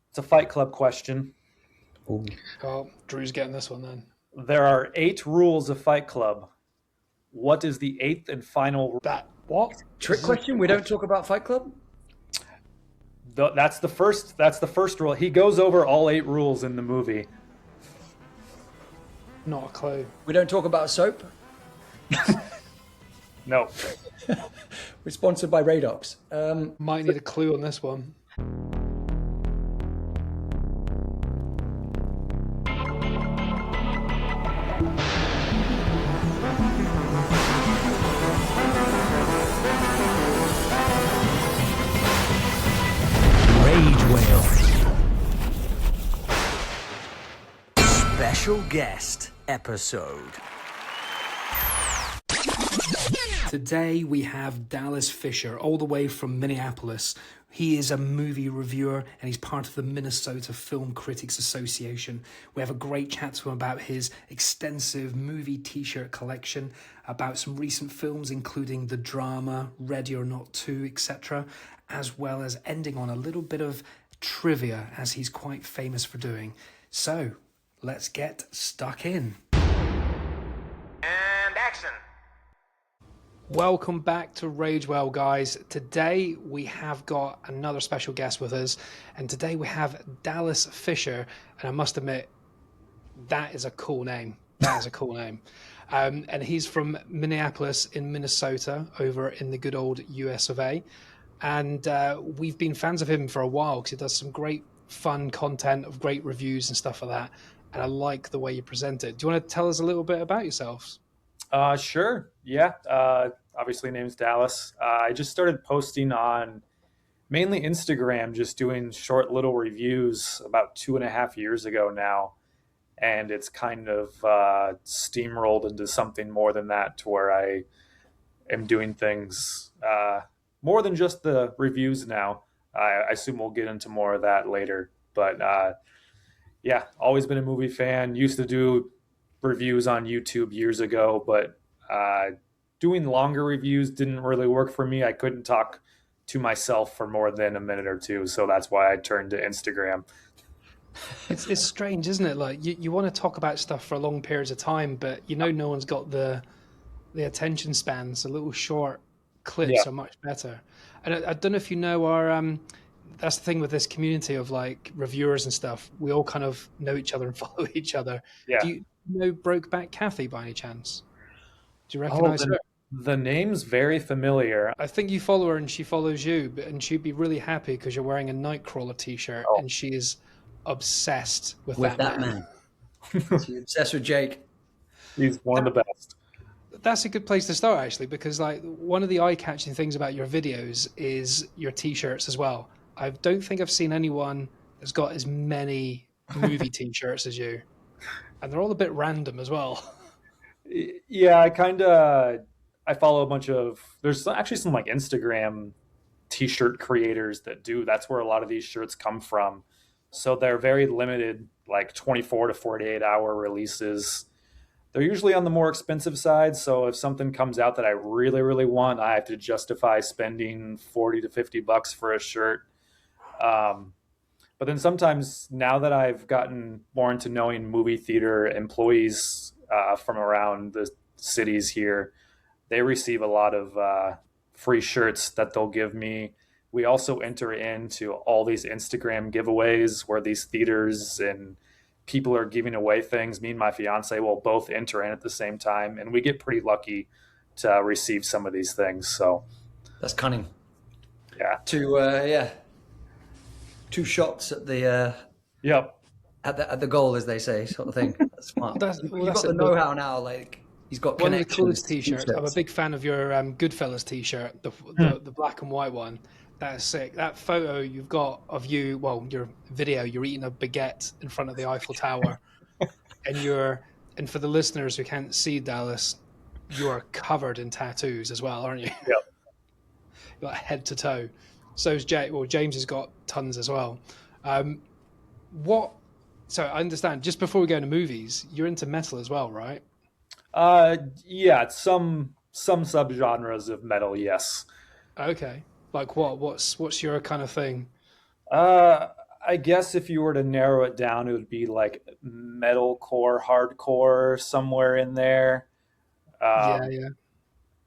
It's a Fight Club question. Ooh. Oh, Drew's getting this one then. There are 8 rules of Fight Club. What is the 8th and final rule? What? Trick question? We don't talk about Fight Club? That's the first. That's the first rule. He goes over all 8 rules in the movie. Not a clue. We don't talk about soap? No. We're sponsored by Radox. Might need a clue on this one. Rage Whale. Special guest episode. Today we have Dallas Fisher, all the way from Minneapolis. He is a movie reviewer and he's part of the Minnesota Film Critics Association. We have a great chat to him about his extensive movie t-shirt collection, about some recent films including the drama Ready or Not 2, etc., as well as ending on a little bit of trivia, as he's quite famous for doing. So, let's get stuck in. And action. Welcome back to Ragewell, guys. Today we have got another special guest with us, and today we have Dallas Fisher, and I must admit, that is a cool name. That is a cool name. And he's from Minneapolis in Minnesota, over in the good old US of A. And we've been fans of him for a while because he does some great fun content of great reviews and stuff like that. And I like the way you present it. Do you want to tell us a little bit about yourselves? Sure. Yeah. Obviously, name's Dallas. I just started posting on mainly Instagram, just doing short little reviews about 2.5 years ago now. And it's kind of steamrolled into something more than that, to where I am doing things more than just the reviews now. I assume we'll get into more of that later. But yeah, always been a movie fan. Used to do reviews on YouTube years ago, but doing longer reviews didn't really work for me. I couldn't talk to myself for more than a minute or two, so that's why I turned to Instagram. It's strange, isn't it? Like you want to talk about stuff for long periods of time, but no one's got the attention span. So little short clips are much better. And I don't know if you know our that's the thing with this community of like reviewers and stuff. We all kind of know each other and follow each other. Yeah. Do you know Brokeback Kathy by any chance? Do you recognize her? The name's very familiar. I think you follow her and she follows you, and she'd be really happy because you're wearing a Nightcrawler t-shirt and she is obsessed with that man. She's obsessed with Jake. He's one of the best. That's a good place to start, actually, because like one of the eye-catching things about your videos is your t-shirts as well. I don't think I've seen anyone that's got as many movie t-shirts as you, and they're all a bit random as well. Yeah, I follow a bunch of, there's actually some like Instagram t-shirt creators that's where a lot of these shirts come from. So they're very limited, like 24 to 48 hour releases. They're usually on the more expensive side. So if something comes out that I really, really want, I have to justify spending 40 to 50 bucks for a shirt. But then sometimes, now that I've gotten more into knowing movie theater employees from around the cities here, they receive a lot of free shirts that they'll give me. We also enter into all these Instagram giveaways where these theaters and people are giving away things. Me and my fiance will both enter in at the same time, and we get pretty lucky to receive some of these things. So That's cunning. yeah, two shots at the yep. at the goal, as they say, sort of thing. That's smart. You've got the it. know-how now. Like he's got One of the connections. coolest t-shirts. I'm a big fan of your Goodfellas t-shirt, the black and white one. That is sick. That photo you've got of you, well, your video, you're eating a baguette in front of the Eiffel Tower, and for the listeners who can't see Dallas, you are covered in tattoos as well, aren't you? Yep. Like head to toe. So is Jay. Well, James has got tons as well. So I understand. Just before we go into movies, you're into metal as well, right? Yeah, some subgenres of metal, yes. Okay. Like what? What's your kind of thing? I guess if you were to narrow it down, it would be like metalcore, hardcore, somewhere in there. Yeah, Um, yeah,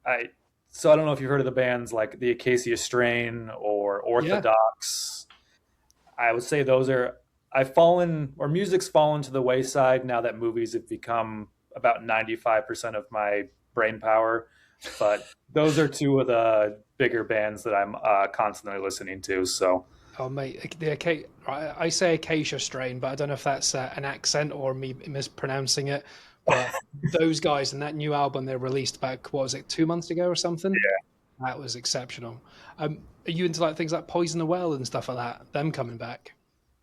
I so I don't know if you've heard of the bands like the Acacia Strain or yeah. Orthodox. I would say those are I've fallen or music's fallen to the wayside now that movies have become about 95% of my brain power. But those are two of the bigger bands that I'm constantly listening to. So Oh, mate, I say acacia strain, but I don't know if that's an accent or me mispronouncing it. But those guys and that new album they released back, what was it, 2 months ago or something? That was exceptional. Are you into like things like Poison the Well and stuff like that? Them coming back?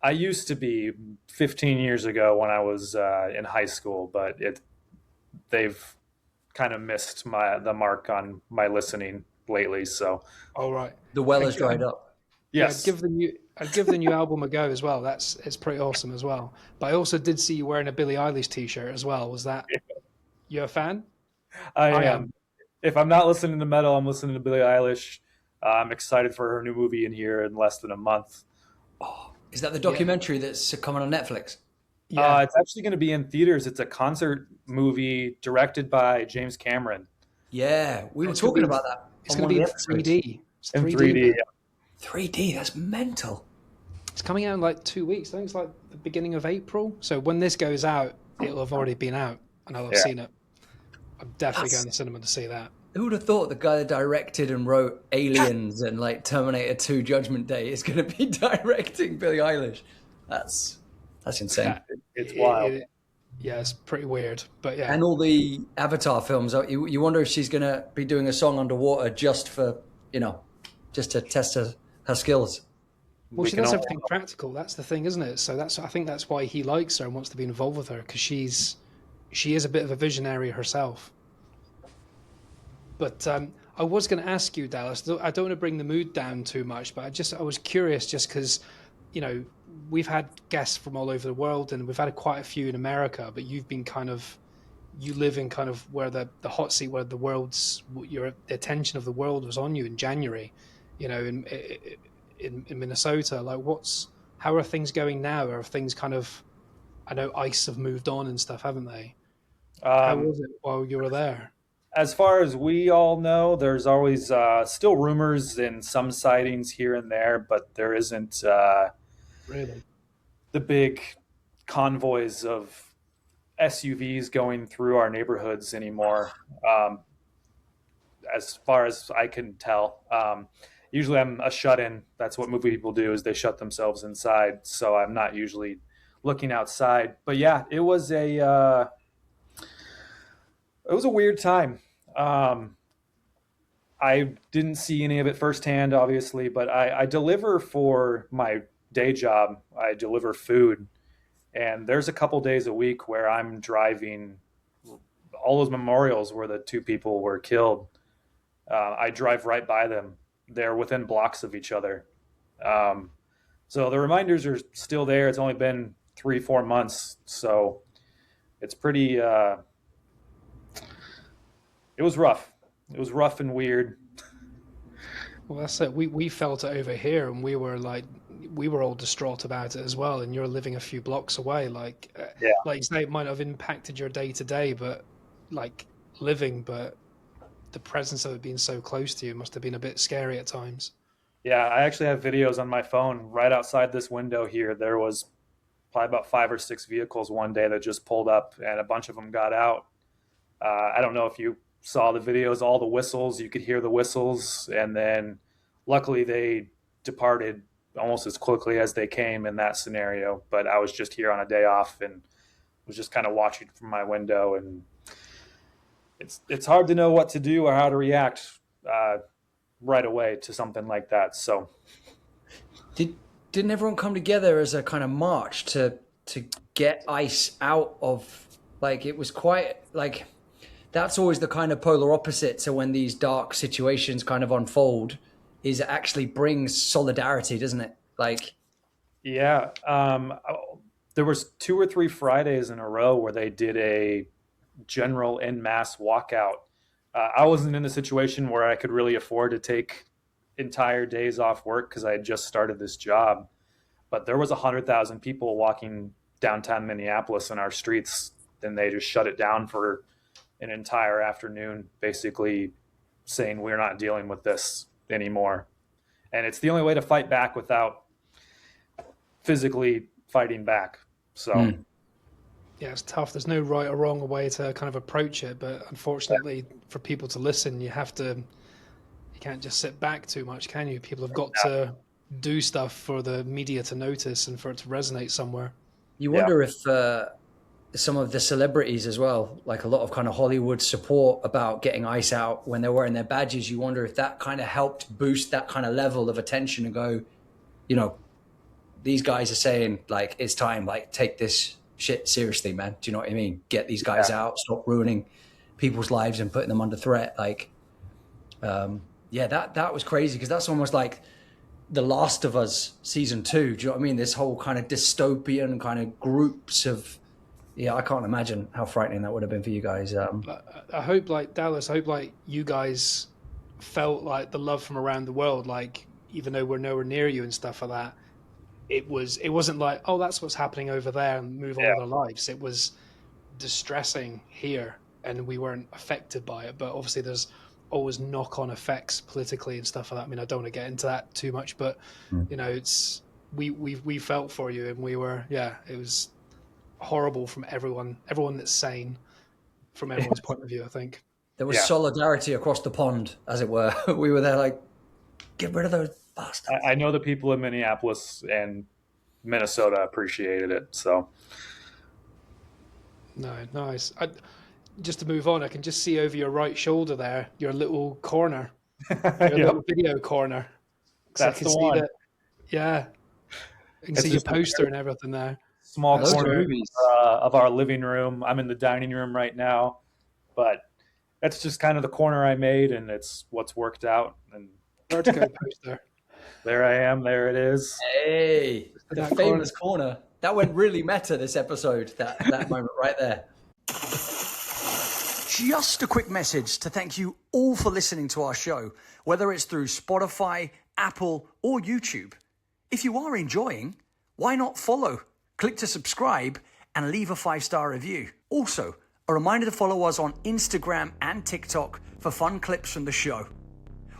I used to be 15 years ago when I was in high school, but they've kind of missed the mark on my listening lately. So All right. The well has I, dried up. Yeah, yes, I'd give the new album a go as well. It's pretty awesome as well. But I also did see you wearing a Billie Eilish t-shirt as well. Was that you a fan? I I am. am. If I'm not listening to metal, I'm listening to Billie Eilish. I'm excited for her new movie in here in less than a month. Is that the Yeah. documentary that's coming on Netflix? Yeah. It's actually going to be in theaters. It's a concert movie directed by James Cameron Yeah, we were It's gonna talking be about that it's on gonna one of be the in episodes. 3D. It's in 3D, 3D. man. 3D, that's mental. It's coming out in like 2 weeks. I think it's like the beginning of April. So when this goes out, it'll have already been out and I'll have Yeah. seen it. I'm definitely That's- going to the cinema to see that. Who would have thought the guy that directed and wrote Aliens and like Terminator 2 Judgment Day is going to be directing Billie Eilish? That's insane. Yeah, It's wild. yeah, it's pretty weird. But yeah. And all the Avatar films, you wonder if she's going to be doing a song underwater just for, just to test her skills. Well, We she can does all- everything practical. That's the thing, isn't it? So I think that's why he likes her and wants to be involved with her because she is a bit of a visionary herself. But I was going to ask you, Dallas. I don't want to bring the mood down too much, but I was curious just because, we've had guests from all over the world and we've had quite a few in America, but you live in kind of where the hot seat where the attention of the world was on you in January, in Minnesota. Like, how are things going now? Are things kind of, I know ICE have moved on and stuff, haven't they? How Um, was it while you were there? as far as we all know, there's always still rumors and some sightings here and there, but there isn't Really? the big convoys of SUVs going through our neighborhoods anymore. As far as I can tell, usually I'm a shut-in. That's what movie people do, is they shut themselves inside. So I'm not usually looking outside. But yeah, it was a weird time. Um, I didn't see any of it firsthand, obviously, but I deliver for my day job. I deliver food, and there's a couple days a week where I'm driving all those memorials where the two people were killed. I drive right by them. They're within blocks of each other. Um, so the reminders are still there. It's only been 3, 4 months, so it's pretty. It was rough. It was rough and weird. Well, that's it. We felt it over here, and we were all distraught about it as well. And you're living a few blocks away. Yeah. Like you say, it might have impacted your day to day, but like but the presence of it being so close to you must have been a bit scary at times. Yeah, I actually have videos on my phone right outside this window here. There was probably about 5 or 6 vehicles one day that just pulled up, and a bunch of them got out. I don't know if you saw the videos, all the whistles, you could hear the whistles, and then luckily they departed almost as quickly as they came in that scenario. But I was just here on a day off and was just kind of watching from my window, and it's hard to know what to do or how to react right away to something like that. So Didn't everyone come together as a kind of march to get ICE out of, like, it was quite like, that's always the kind of polar opposite to when these dark situations kind of unfold, is it actually brings solidarity, doesn't it? Like, yeah, there was 2 or 3 Fridays in a row where they did a general en masse walkout. I wasn't in a situation where I could really afford to take entire days off work because I had just started this job. but there was 100,000 people walking downtown Minneapolis in our streets, and they just shut it down for an entire afternoon, basically saying we're not dealing with this anymore. And it's the only way to fight back without physically fighting back. So Yeah, it's tough. There's no right or wrong way to kind of approach it, but unfortunately, for people to listen, you can't just sit back too much, can you? People have got to do stuff for the media to notice and for it to resonate somewhere. You wonder if some of the celebrities as well, like a lot of kind of Hollywood support about getting ICE out when they're wearing their badges, you wonder if that kind of helped boost that kind of level of attention and go, you know, these guys are saying, like, it's time, like, take this shit seriously, man. Do you know what I mean? Get these guys out, stop ruining people's lives and putting them under threat. Like, that was crazy, because that's almost like The Last of Us season 2. Do you know what I mean? This whole kind of dystopian kind of groups of, I can't imagine how frightening that would have been for you guys. I hope, like, Dallas, I hope, like, you guys felt like the love from around the world, like, even though we're nowhere near you and stuff like that. It wasn't like, oh, that's what's happening over there and move on with our lives. It was distressing here and we weren't affected by it. But obviously there's always knock-on effects politically and stuff like that. I mean, I don't want to get into that too much, but you know, it's we felt for you, and we were it was horrible from everyone that's sane, from everyone's point of view, I think. There was solidarity across the pond, as it were. We were there like, get rid of those bastards. I know the people in Minneapolis and Minnesota appreciated it. So no, nice. Just to move on, I can just see over your right shoulder there, your little corner, your little video corner. That's the one. Yeah, you can see your poster and everything there. Small corner of our living room. I'm in the dining room right now, but that's just kind of the corner I made, and it's what's worked out. And Vertigo poster. There I am. There it is. Hey, the famous corner. That went really meta this episode, that moment right there. Just a quick message to thank you all for listening to our show, whether it's through Spotify, Apple, or YouTube. If you are enjoying, why not follow, click to subscribe, and leave a 5-star review. Also, a reminder to follow us on Instagram and TikTok for fun clips from the show.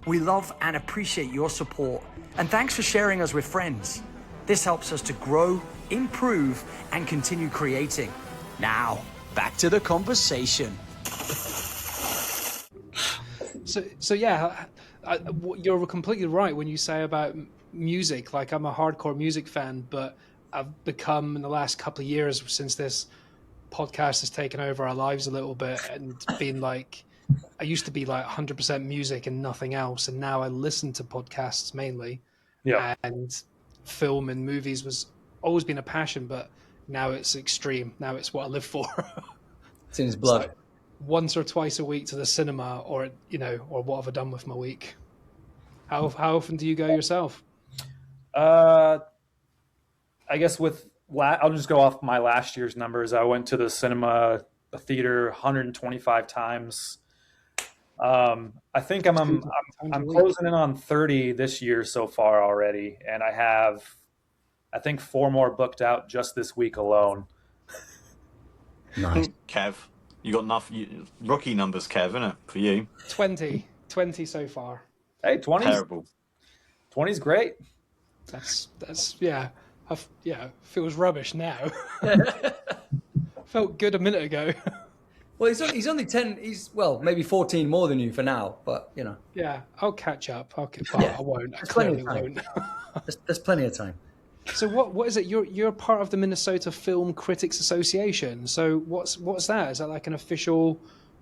We love and appreciate your support, and thanks for sharing us with friends. This helps us to grow, improve, and continue creating. Now, back to the conversation. So yeah, you're completely right when you say about music. Like, I'm a hardcore music fan, but I've become, in the last couple of years, since this podcast has taken over our lives a little bit, and been like, I used to be like 100% music and nothing else, and now I listen to podcasts mainly. Yeah. And film and movies was always been a passion, but now it's extreme. Now it's what I live for. It's in his blood. So, once or twice a week to the cinema, or what have I done with my week? How often do you go yourself? I guess I'll just go off my last year's numbers. I went to the cinema, the theater, 125 times. I think I'm closing in on 30 this year so far already, and I have, I think, 4 more booked out just this week alone. Nice. Kev, you got enough rookie numbers, Kev, isn't it, for you? 20 so far. Hey, 20's Terrible. 20's great. That's feels rubbish now. Felt good a minute ago. Well, he's only 10. Maybe 14 more than you for now, but you know. Yeah, I'll catch up. I won't. I Plenty clearly of time. won't. There's plenty of time. So what is it? You're part of the Minnesota Film Critics Association. So what's that? Is that like an official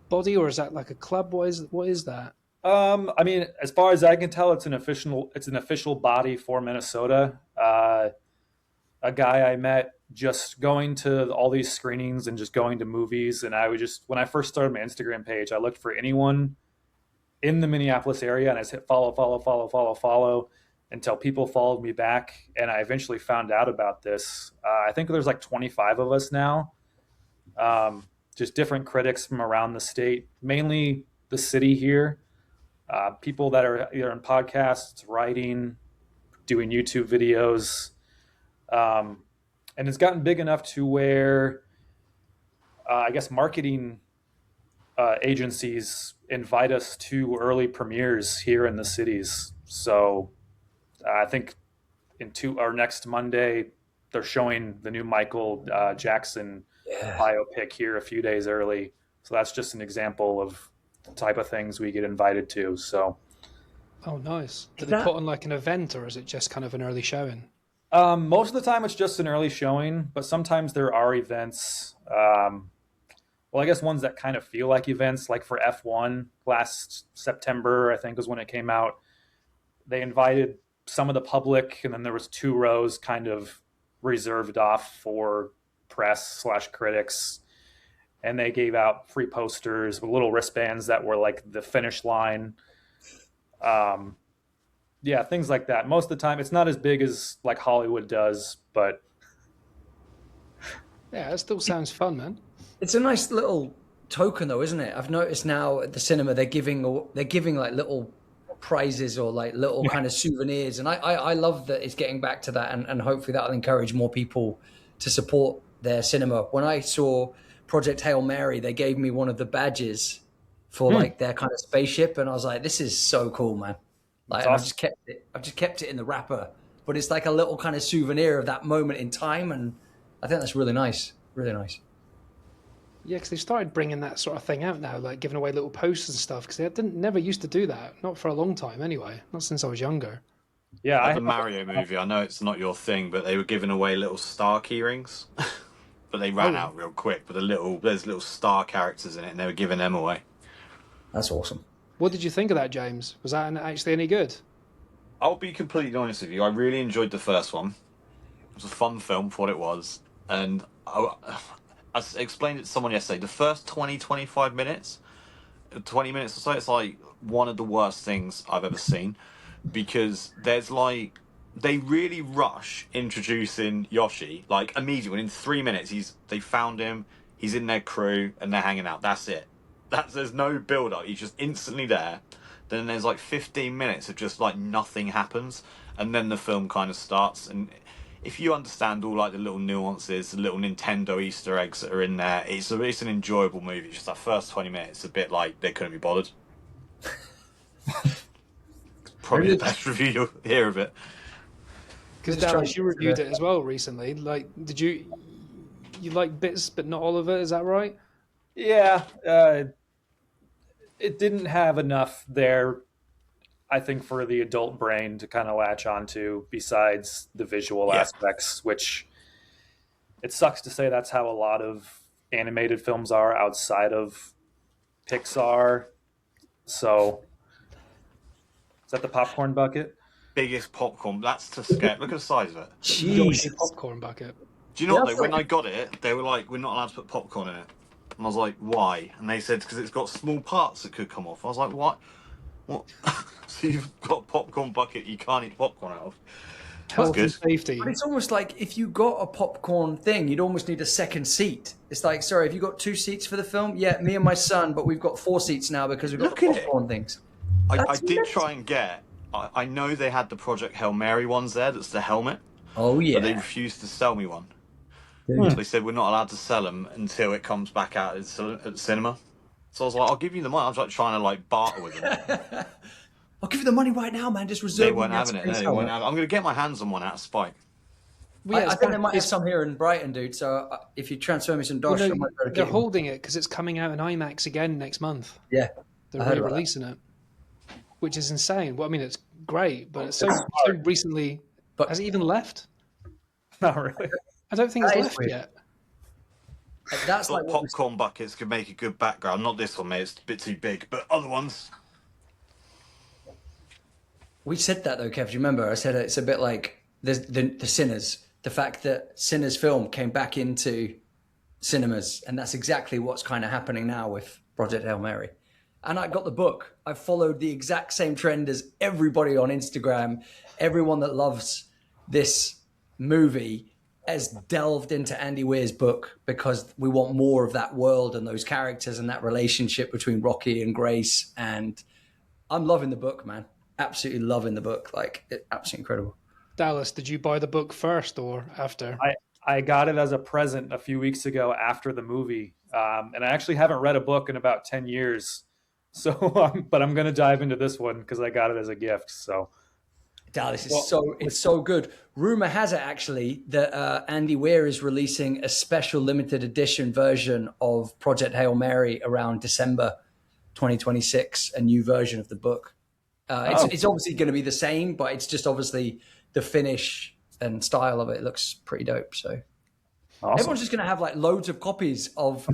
body, or is that like a club? What is that? I mean, as far as I can tell, it's an official body for Minnesota. A guy I met just going to all these screenings and just going to movies, and when I first started my Instagram page, I looked for anyone in the Minneapolis area, and I just hit follow until people followed me back, and I eventually found out about this. I think there's like 25 of us now, just different critics from around the state, mainly the city here. People that are either in podcasts, writing, doing YouTube videos. And it's gotten big enough to where I guess marketing agencies invite us to early premieres here in the cities. So I think our next Monday, they're showing the new Michael Jackson biopic here a few days early. So that's just an example of the type of things we get invited to. So Oh, nice. Do they put on like an event, or is it just kind of an early showing? most of the time it's just an early showing, but sometimes there are events. Well, I guess ones that kind of feel like events, like for F1 last September, I think was when it came out. They invited some of the public, and then there was 2 rows kind of reserved off for press/critics, and they gave out free posters with little wristbands that were like the finish line. Um, yeah, things like that. Most of the time, it's not as big as like Hollywood does, but Yeah, it still sounds fun, man. It's a nice little token, though, isn't it? I've noticed now at the cinema they're giving like little prizes or like little kind of souvenirs, and I love that it's getting back to that, and hopefully that'll encourage more people to support their cinema. When I saw Project Hail Mary, they gave me one of the badges for like their kind of spaceship, and I was like, this is so cool, man. Like, and awesome. I've just kept it in the wrapper, but it's like a little kind of souvenir of that moment in time, and I think that's really nice, really nice. Yeah, because they've started bringing that sort of thing out now, like giving away little posters and stuff. Because they never used to do that, not for a long time anyway. Not since I was younger. yeah, Like the Mario movie, I know it's not your thing, but they were giving away little star key rings. But they ran out real quick. But there's little star characters in it, and they were giving them away. That's awesome. What did you think of that, James? Was that actually any good? I'll be completely honest with you. I really enjoyed the first one. It was a fun film for what it was, and I explained it to someone yesterday. The first 25 minutes, 20 minutes or so, it's like one of the worst things I've ever seen, because there's like, they really rush introducing Yoshi, like immediately. In 3 minutes, they found him, he's in their crew, and they're hanging out. That's it. There's no build up. He's just instantly there. Then there's like 15 minutes of just like nothing happens, and then the film kind of starts. And if you understand all like the little nuances, the little Nintendo Easter eggs that are in there, it's an enjoyable movie. Just that first 20 minutes, a bit like they couldn't be bothered. Probably the best review you'll hear of it. Because Dallas, you reviewed it as well recently. Like, did you like bits, but not all of it? Is that right? yeah. It didn't have enough there, I think, for the adult brain to kind of latch onto, besides the visual aspects, which it sucks to say that's how a lot of animated films are outside of Pixar. So, is that the popcorn bucket? Biggest popcorn. That's to scare. Look at the size of it. Yoshi popcorn bucket. Do you know what? When I got it, they were like, "We're not allowed to put popcorn in it." And I was like, "Why?" And they said, "Because it's got small parts that could come off." I was like, "What? What?" So you've got a popcorn bucket you can't eat popcorn out of. Health and safety. But it's almost like if you got a popcorn thing, you'd almost need a second seat. It's like, sorry, have you got 2 seats for the film? Yeah, me and my son, but we've got 4 seats now because we've got the popcorn things. I did try and get. I know they had the Project Hail Mary ones there. That's the helmet. Oh yeah. But they refused to sell me one. So they said we're not allowed to sell them until it comes back out at the cinema. So I was like, I'll give you the money. I was like trying to like barter with them. I'll give you the money right now, man. Just reserve. They weren't having it. No, they weren't having it. I'm going to get my hands on one out of spite. Well, yeah, I think they might have some here in Brighton, dude. So if you transfer me some dosh, well, I might be able to they're get holding it because it's coming out in IMAX again next month. Yeah, They're re-releasing it, which is insane. Well, I mean, it's great, but it's so recently. But has it even left? Not really. I don't think it's left yet. That's like popcorn buckets could make a good background. Not this one, mate. It's a bit too big, but other ones. We said that though, Kev. Do you remember? I said it's a bit like the Sinners. The fact that Sinners film came back into cinemas, and that's exactly what's kind of happening now with Project Hail Mary. And I got the book. I followed the exact same trend as everybody on Instagram. Everyone that loves this movie has delved into Andy Weir's book because we want more of that world and those characters and that relationship between Rocky and Grace. And I'm loving the book, man. Absolutely loving the book. Like, absolutely incredible. Dallas, did you buy the book first or after? I got it as a present a few weeks ago after the movie, and I actually haven't read a book in about 10 years. So, but I'm gonna dive into this one because I got it as a gift. So, Dallas is well, it's so good. Rumor has it actually that Andy Weir is releasing a special limited edition version of Project Hail Mary around December 2026, a new version of the book. It's obviously going to be the same, but it's just obviously the finish and style of it looks pretty dope. So awesome. everyone's just going to have like loads of copies of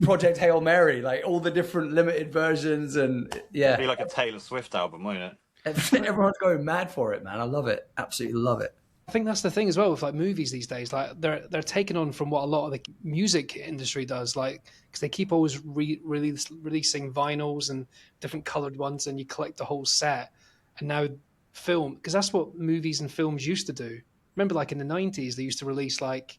Project Hail Mary, like all the different limited versions, and yeah, It'd be like a Taylor Swift album, won't it? everyone's going mad for it, man. I love it, absolutely love it. I think that's the thing as well with like movies these days. Like they're taking on from what a lot of the music industry does. Like because they keep always releasing vinyls and different colored ones, and you collect the whole set. And now film, because that's what movies and films used to do. Remember, like in the '90s, they used to release like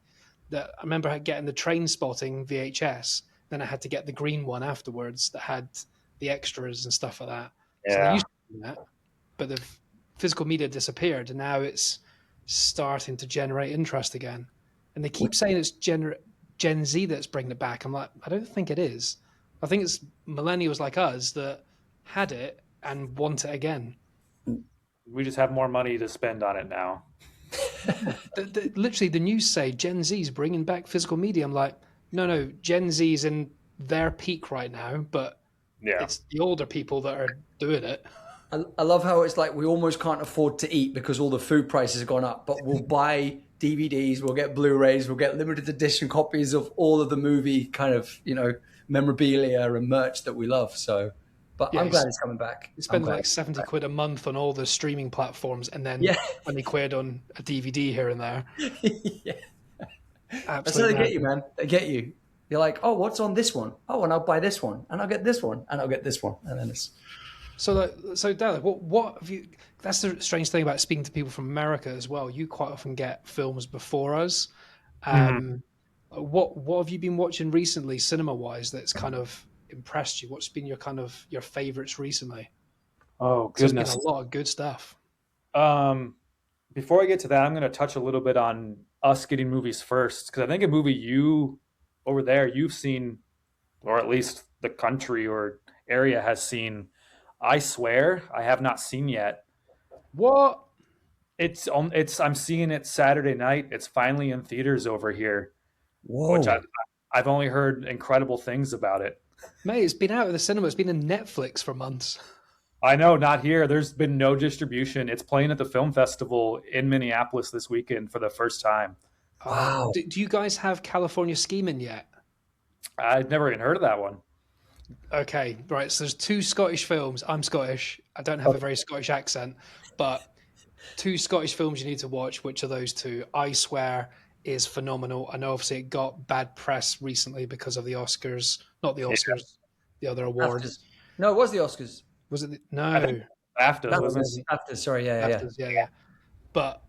I remember getting the Train Spotting VHS. Then I had to get the green one afterwards that had the extras and stuff like that. So they Yeah. used to do that, but the physical media disappeared, and now it's starting to generate interest again. And they keep saying it's Gen Z that's bringing it back. I'm like, I don't think it is. I think it's millennials like us that had it and want it again. We just have more money to spend on it now. Literally, the news say Gen Z's bringing back physical media. I'm like, no, Gen Z's in their peak right now, but Yeah. it's the older people that are doing it. I love how it's like we almost can't afford to eat because all the food prices have gone up, but we'll buy DVDs, we'll get Blu-rays, we'll get limited edition copies of all of the movie kind of, memorabilia and merch that we love. So, but I'm glad it's coming back. You spend like 70 quid a month on all the streaming platforms and then 20 quid on a DVD here and there. Yeah. That's how Absolutely. they get you, man. They get you. You're like, oh, what's on this one? Oh, and I'll buy this one, and I'll get this one, and I'll get this one, and then it's. So Dallas, what have you? That's the strange thing about speaking to people from America as well. You quite often get films before us. What have you been watching recently, cinema wise, that's kind of impressed you? What's been your favorites recently? Oh 'Cause there's goodness. been a lot of good stuff. Before I get to that, I'm going to touch a little bit on us getting movies first because I think a movie you've seen, or at least the country or area has seen. I Swear I have not seen yet. What? I'm seeing it Saturday night. It's finally in theaters over here, Whoa. which I've only heard incredible things about it. Mate, it's been out of the cinema. It's been in Netflix for months. I know, not here. There's been no distribution. It's playing at the film festival in Minneapolis this weekend for the first time. Wow. Do you guys have California Scheming yet? I'd never even heard of that one. Okay, right. So there's two Scottish films. I'm Scottish. I don't have a very Scottish accent, but two Scottish films you need to watch. Which are those two? I Swear is phenomenal. I know obviously it got bad press recently because of the Oscars. Not the Oscars, the other awards. No, it was the Oscars. Was it? No. BAFTA, That wasn't was it? after. Sorry, yeah. Actors, yeah. But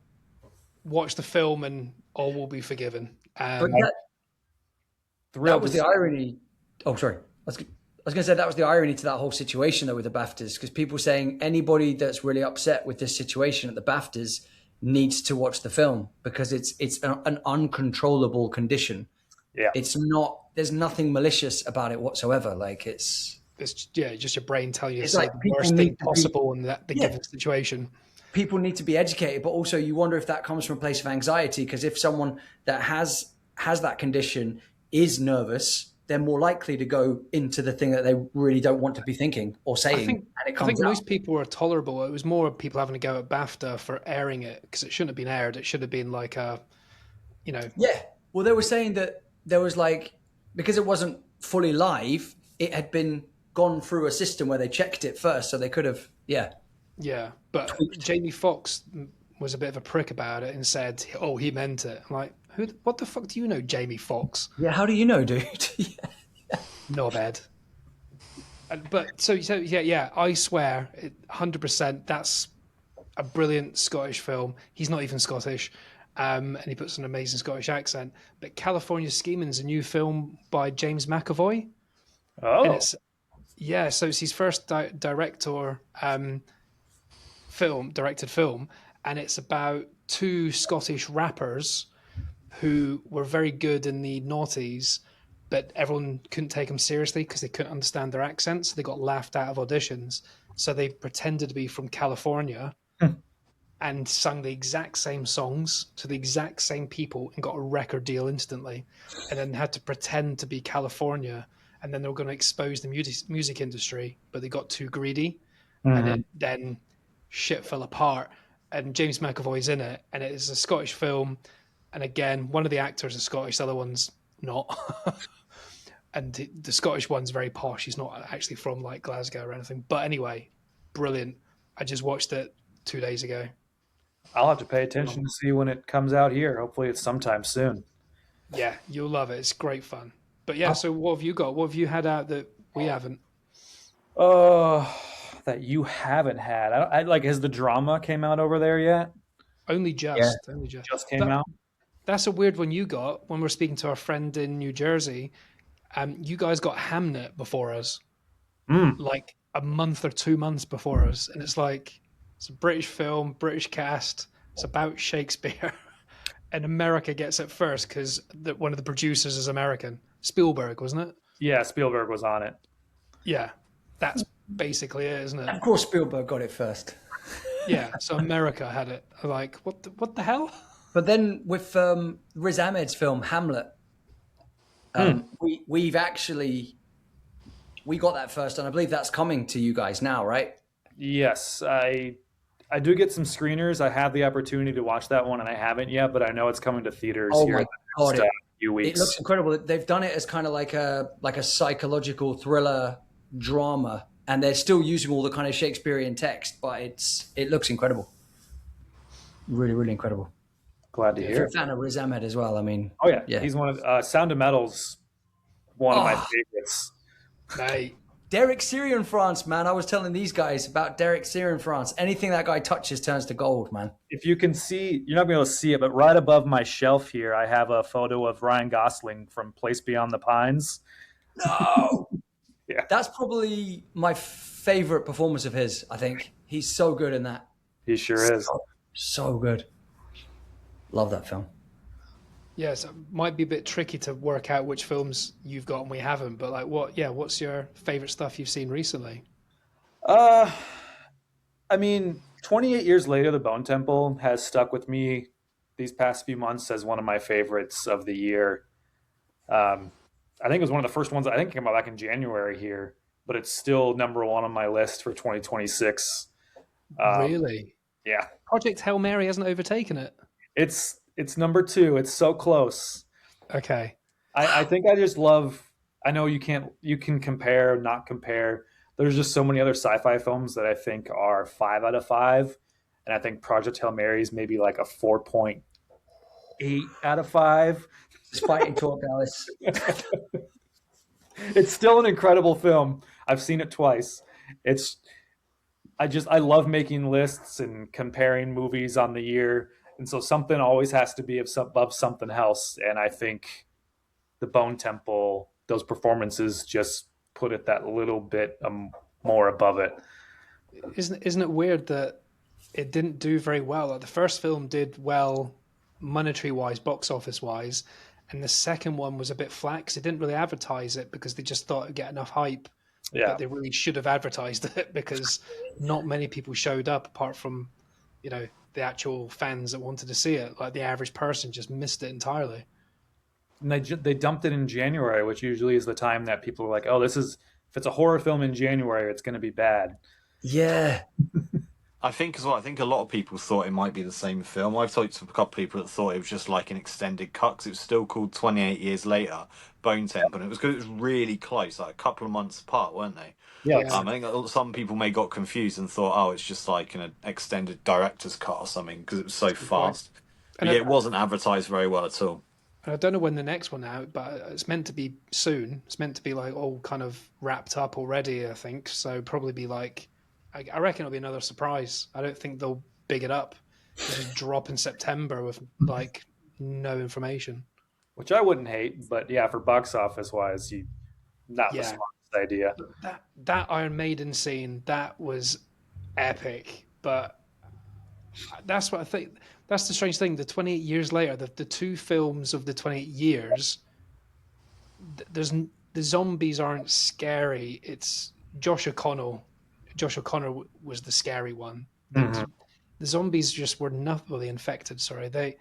watch the film and all will be forgiven. But Thrilled that was to the see- irony. Oh, sorry. I was going to say that was the irony to that whole situation though with the BAFTAs, because people saying anybody that's really upset with this situation at the BAFTAs needs to watch the film because it's an uncontrollable condition. Yeah. It's not. There's nothing malicious about it whatsoever. Like it's just your brain telling you It's to say like the people worst need thing to be- possible in the given situation. people need to be educated, but also you wonder if that comes from a place of anxiety, because if someone that has that condition is nervous, they're more likely to go into the thing that they really don't want to be thinking or saying. I think most people were tolerable. It was more people having to go at BAFTA for airing it because it shouldn't have been aired. It should have been like Yeah. Well, they were saying that there was because it wasn't fully live, it had been gone through a system where they checked it first, so they could have, Yeah, but Jamie Foxx was a bit of a prick about it and said, "Oh, he meant it." I'm like, what the fuck do you know, Jamie Foxx? Yeah, how do you know, dude? Knobhead. But so yeah, I Swear, 100%. That's a brilliant Scottish film. He's not even Scottish, and he puts an amazing Scottish accent. But California Scheming is a new film by James McAvoy. Oh, And so it's his first directed film, and it's about two Scottish rappers who were very good in the noughties, but everyone couldn't take them seriously because they couldn't understand their accents. So they got laughed out of auditions. So they pretended to be from California and sung the exact same songs to the exact same people and got a record deal instantly, and then had to pretend to be California. And then they were going to expose the music industry, but they got too greedy, and Mhm. it then shit fell apart. And James McAvoy's in it, and it is a Scottish film. And again, one of the actors is Scottish, the other one's not. And the Scottish one's very posh. He's not actually from like Glasgow or anything. But anyway, brilliant. I just watched it 2 days ago. I'll have to pay attention to see when it comes out here. Hopefully, it's sometime soon. Yeah, you'll love it. It's great fun. But yeah, so what have you got? What have you had out that we haven't? That you haven't had. I like. Has the drama came out over there yet? Only just. Only just. Just came out. That's a weird one you got when we're speaking to our friend in New Jersey. You guys got Hamnet before us, like a month or 2 months before us, and it's like it's a British film, British cast. It's about Shakespeare, and America gets it first because one of the producers is American. Spielberg, wasn't it? Yeah, Spielberg was on it. Yeah, that's basically it, isn't it? Of course, Spielberg got it first. Yeah, so America had it. Like, what the hell? But then with Riz Ahmed's film Hamlet, we've actually got that first, and I believe that's coming to you guys now, right? Yes, I do get some screeners. I have the opportunity to watch that one, and I haven't yet, but I know it's coming to theaters Oh here my in the next God, few weeks. It looks incredible. They've done it as kind of like a psychological thriller drama, and they're still using all the kind of Shakespearean text, but it looks incredible. Really, really incredible. Glad to If hear you're a it. fan of Riz Ahmed as well, I mean, Oh yeah, he's one of Sound of Metal's one of my favorites. Mate, Derek Sear in France, man. I was telling these guys about Derek Sear in France. Anything that guy touches turns to gold, man. If you can see, you're not going to be able to see it, but right above my shelf here, I have a photo of Ryan Gosling from Place Beyond the Pines. No. Yeah. That's probably my favorite performance of his, I think. He's so good in that. He sure is. So good. Love that film. yes, it might be a bit tricky to work out which films you've got and we haven't, but like what's your favorite stuff you've seen recently? I mean, 28 years later, The Bone Temple has stuck with me these past few months as one of my favorites of the year. I think it was one of the first ones I think came out back in January here, but it's still number one on my list for 2026. Really? Yeah, Project Hail Mary hasn't overtaken it. it's number two. It's so close. Okay. I think I just love. I know you can compare, not compare. There's just so many other sci-fi films that I think are 5 out of 5, and I think Project Hail Mary is maybe like a 4.8 out of 5. It's fighting talk, Alice. It's still an incredible film. I've seen it twice. I love making lists and comparing movies on the year, and so something always has to be above something else. And I think The Bone Temple, those performances just put it that little bit more above it. Isn't it weird that it didn't do very well? Like the first film did well monetary wise, box office wise, and the second one was a bit flat because they didn't really advertise it because they just thought it'd get enough hype. Yeah, But they really should have advertised it because not many people showed up apart from, the actual fans that wanted to see it. Like the average person just missed it entirely. and they dumped it in January, which usually is the time that people are like, "Oh, if it's a horror film in January, it's going to be bad." Yeah. I think as well. I think a lot of people thought it might be the same film. I've talked to a couple of people that thought it was just like an extended cut because it was still called 28 Years Later, Bone Temple, and it was because it was really close, like a couple of months apart, weren't they? Yeah, Yeah. I think some people may got confused and thought, oh, it's just like an extended director's cut or something because it was so fast. But And yeah, I- it wasn't advertised very well at all. And I don't know when the next one out, but it's meant to be soon. It's meant to be like all kind of wrapped up already, I think. So probably be like, I reckon it'll be another surprise. I don't think they'll big it up. It'll just drop in September with like no information. which I wouldn't hate, but yeah, for box office wise, not the Yeah. smartest idea. That Iron Maiden scene, that was epic. But That's what I think. That's the strange thing. The 28 years later, the two films of the 28 years, the zombies aren't scary. It's Josh O'Connell. Josh O'Connor was the scary one. Mhm. The zombies just were not well, the infected. Sorry, I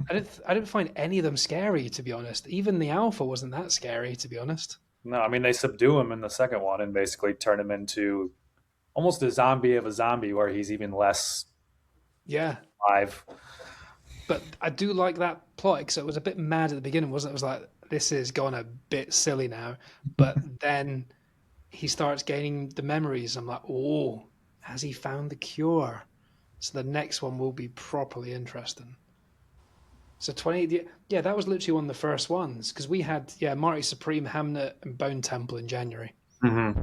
didn't find any of them scary, to be honest. Even the alpha wasn't that scary, to be honest. No, I mean they subdue him in the second one and basically turn him into almost a zombie of a zombie, where he's even less Yeah, alive. but I do like that plot because it was a bit mad at the beginning, wasn't it? It was like, this is gone a bit silly now. But then he starts gaining the memories. I'm like, oh, has he found the cure? So the next one will be properly interesting. So 20, yeah, that was literally one of the first ones because we had, Marty Supreme, Hamnet, and Bone Temple in January. Mm-hmm.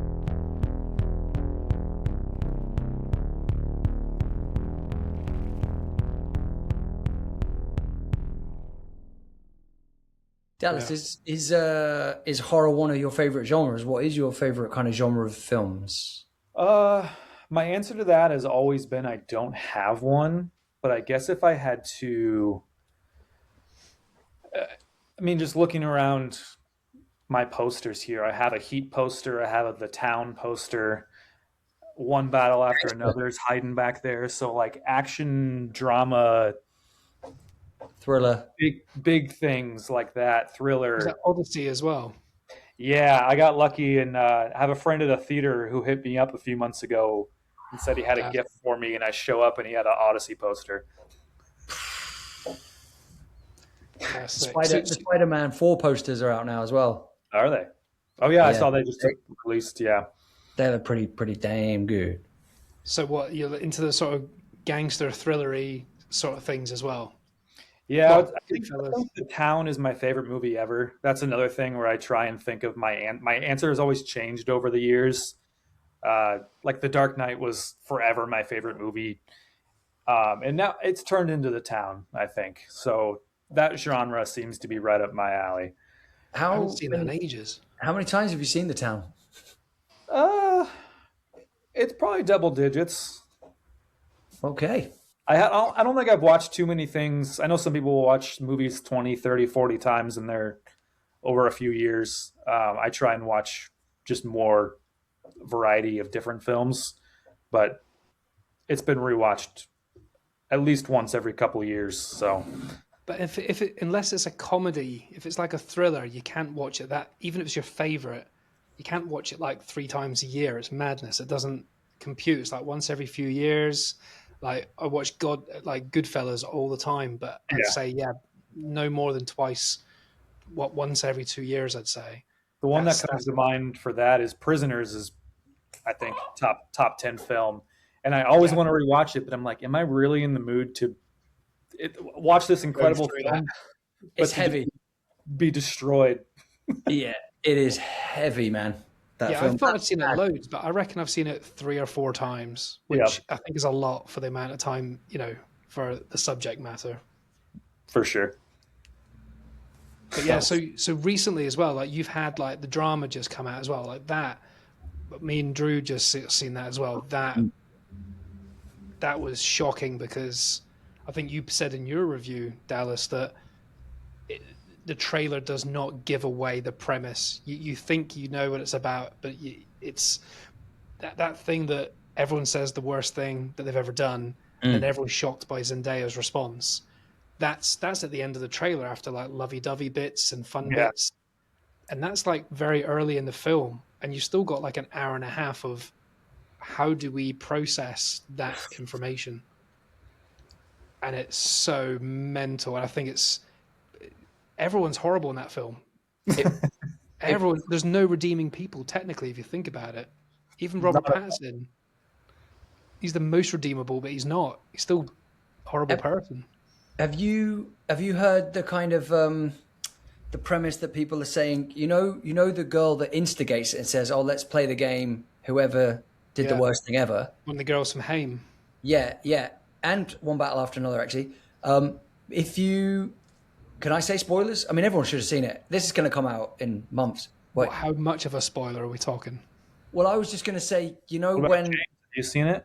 Dallas, is horror one of your favorite genres? What is your favorite kind of genre of films? My answer to that has always been I don't have one, but I guess if I had to, I mean, just looking around my posters here, I have a Heat poster, I have a The Town poster, one battle after another is hiding back there. So like action, drama, Thriller. big things like that, thriller. Was that Odyssey as well? Yeah, I got lucky and have a friend at a theater who hit me up a few months ago and said he had a gift for me, and I show up and he had an Odyssey poster. Yeah, The Spider-Man 4 posters are out now as well. Are they? Oh yeah, I saw they just released. Yeah, they're pretty damn good. So what, you're into the sort of gangster thrillery sort of things as well? yeah. Well, I think The Town is my favorite movie ever. That's another thing where I try and think of my answer has always changed over the years. Like The Dark Knight was forever my favorite movie, and now it's turned into The Town, I think. So that genre seems to be right up my alley. I haven't seen that in ages. How many times have you seen The Town? It's probably double digits. Okay. I don't think I've watched too many things. I know some people will watch movies 20, 30, 40 times and they're over a few years. I try and watch just more variety of different films, but it's been rewatched at least once every couple of years. So, but unless it's a comedy, if it's like a thriller, you can't watch it even if it's your favorite, you can't watch it like 3 times a year. It's madness. It doesn't compute. It's like once every few years. Like I watch Goodfellas all the time, but I'd say no more than twice. Once every 2 years, I'd say. The one that comes to mind for that is Prisoners. Is I think top 10 film, and I always want to rewatch it, but I'm like, am I really in the mood to watch this incredible film? It's heavy. Be destroyed. Yeah, it is heavy, man. I thought I'd seen it loads, but I reckon I've seen it 3 or 4 times, which I think is a lot for the amount of time, for the subject matter. For sure. But yeah, so recently as well, like you've had like the drama just come out as well, like that. But me and Drew just seen that as well. That was shocking because I think you said in your review, Dallas, that the trailer does not give away the premise. You think you know what it's about, but it's that thing that everyone says the worst thing that they've ever done, and everyone's shocked by Zendaya's response. That's at the end of the trailer after like lovey-dovey bits and fun bits, and that's like very early in the film, and you still got like an hour and a half of how do we process that information, and it's so mental, and I think everyone's horrible in that film. There's no redeeming people technically if you think about it. Even Robert Pattinson, he's the most redeemable, but he's not. He's still a horrible person. Have you heard the kind of the premise that people are saying? You know the girl that instigates it and says, "Oh, let's play the game. Whoever did the worst thing ever." One of the girls from Haim. Yeah, and One Battle After Another. Actually, can I say spoilers? I mean, everyone should have seen it. This is going to come out in months. How much of a spoiler are we talking? Well, I was just going to say, when have you seen it?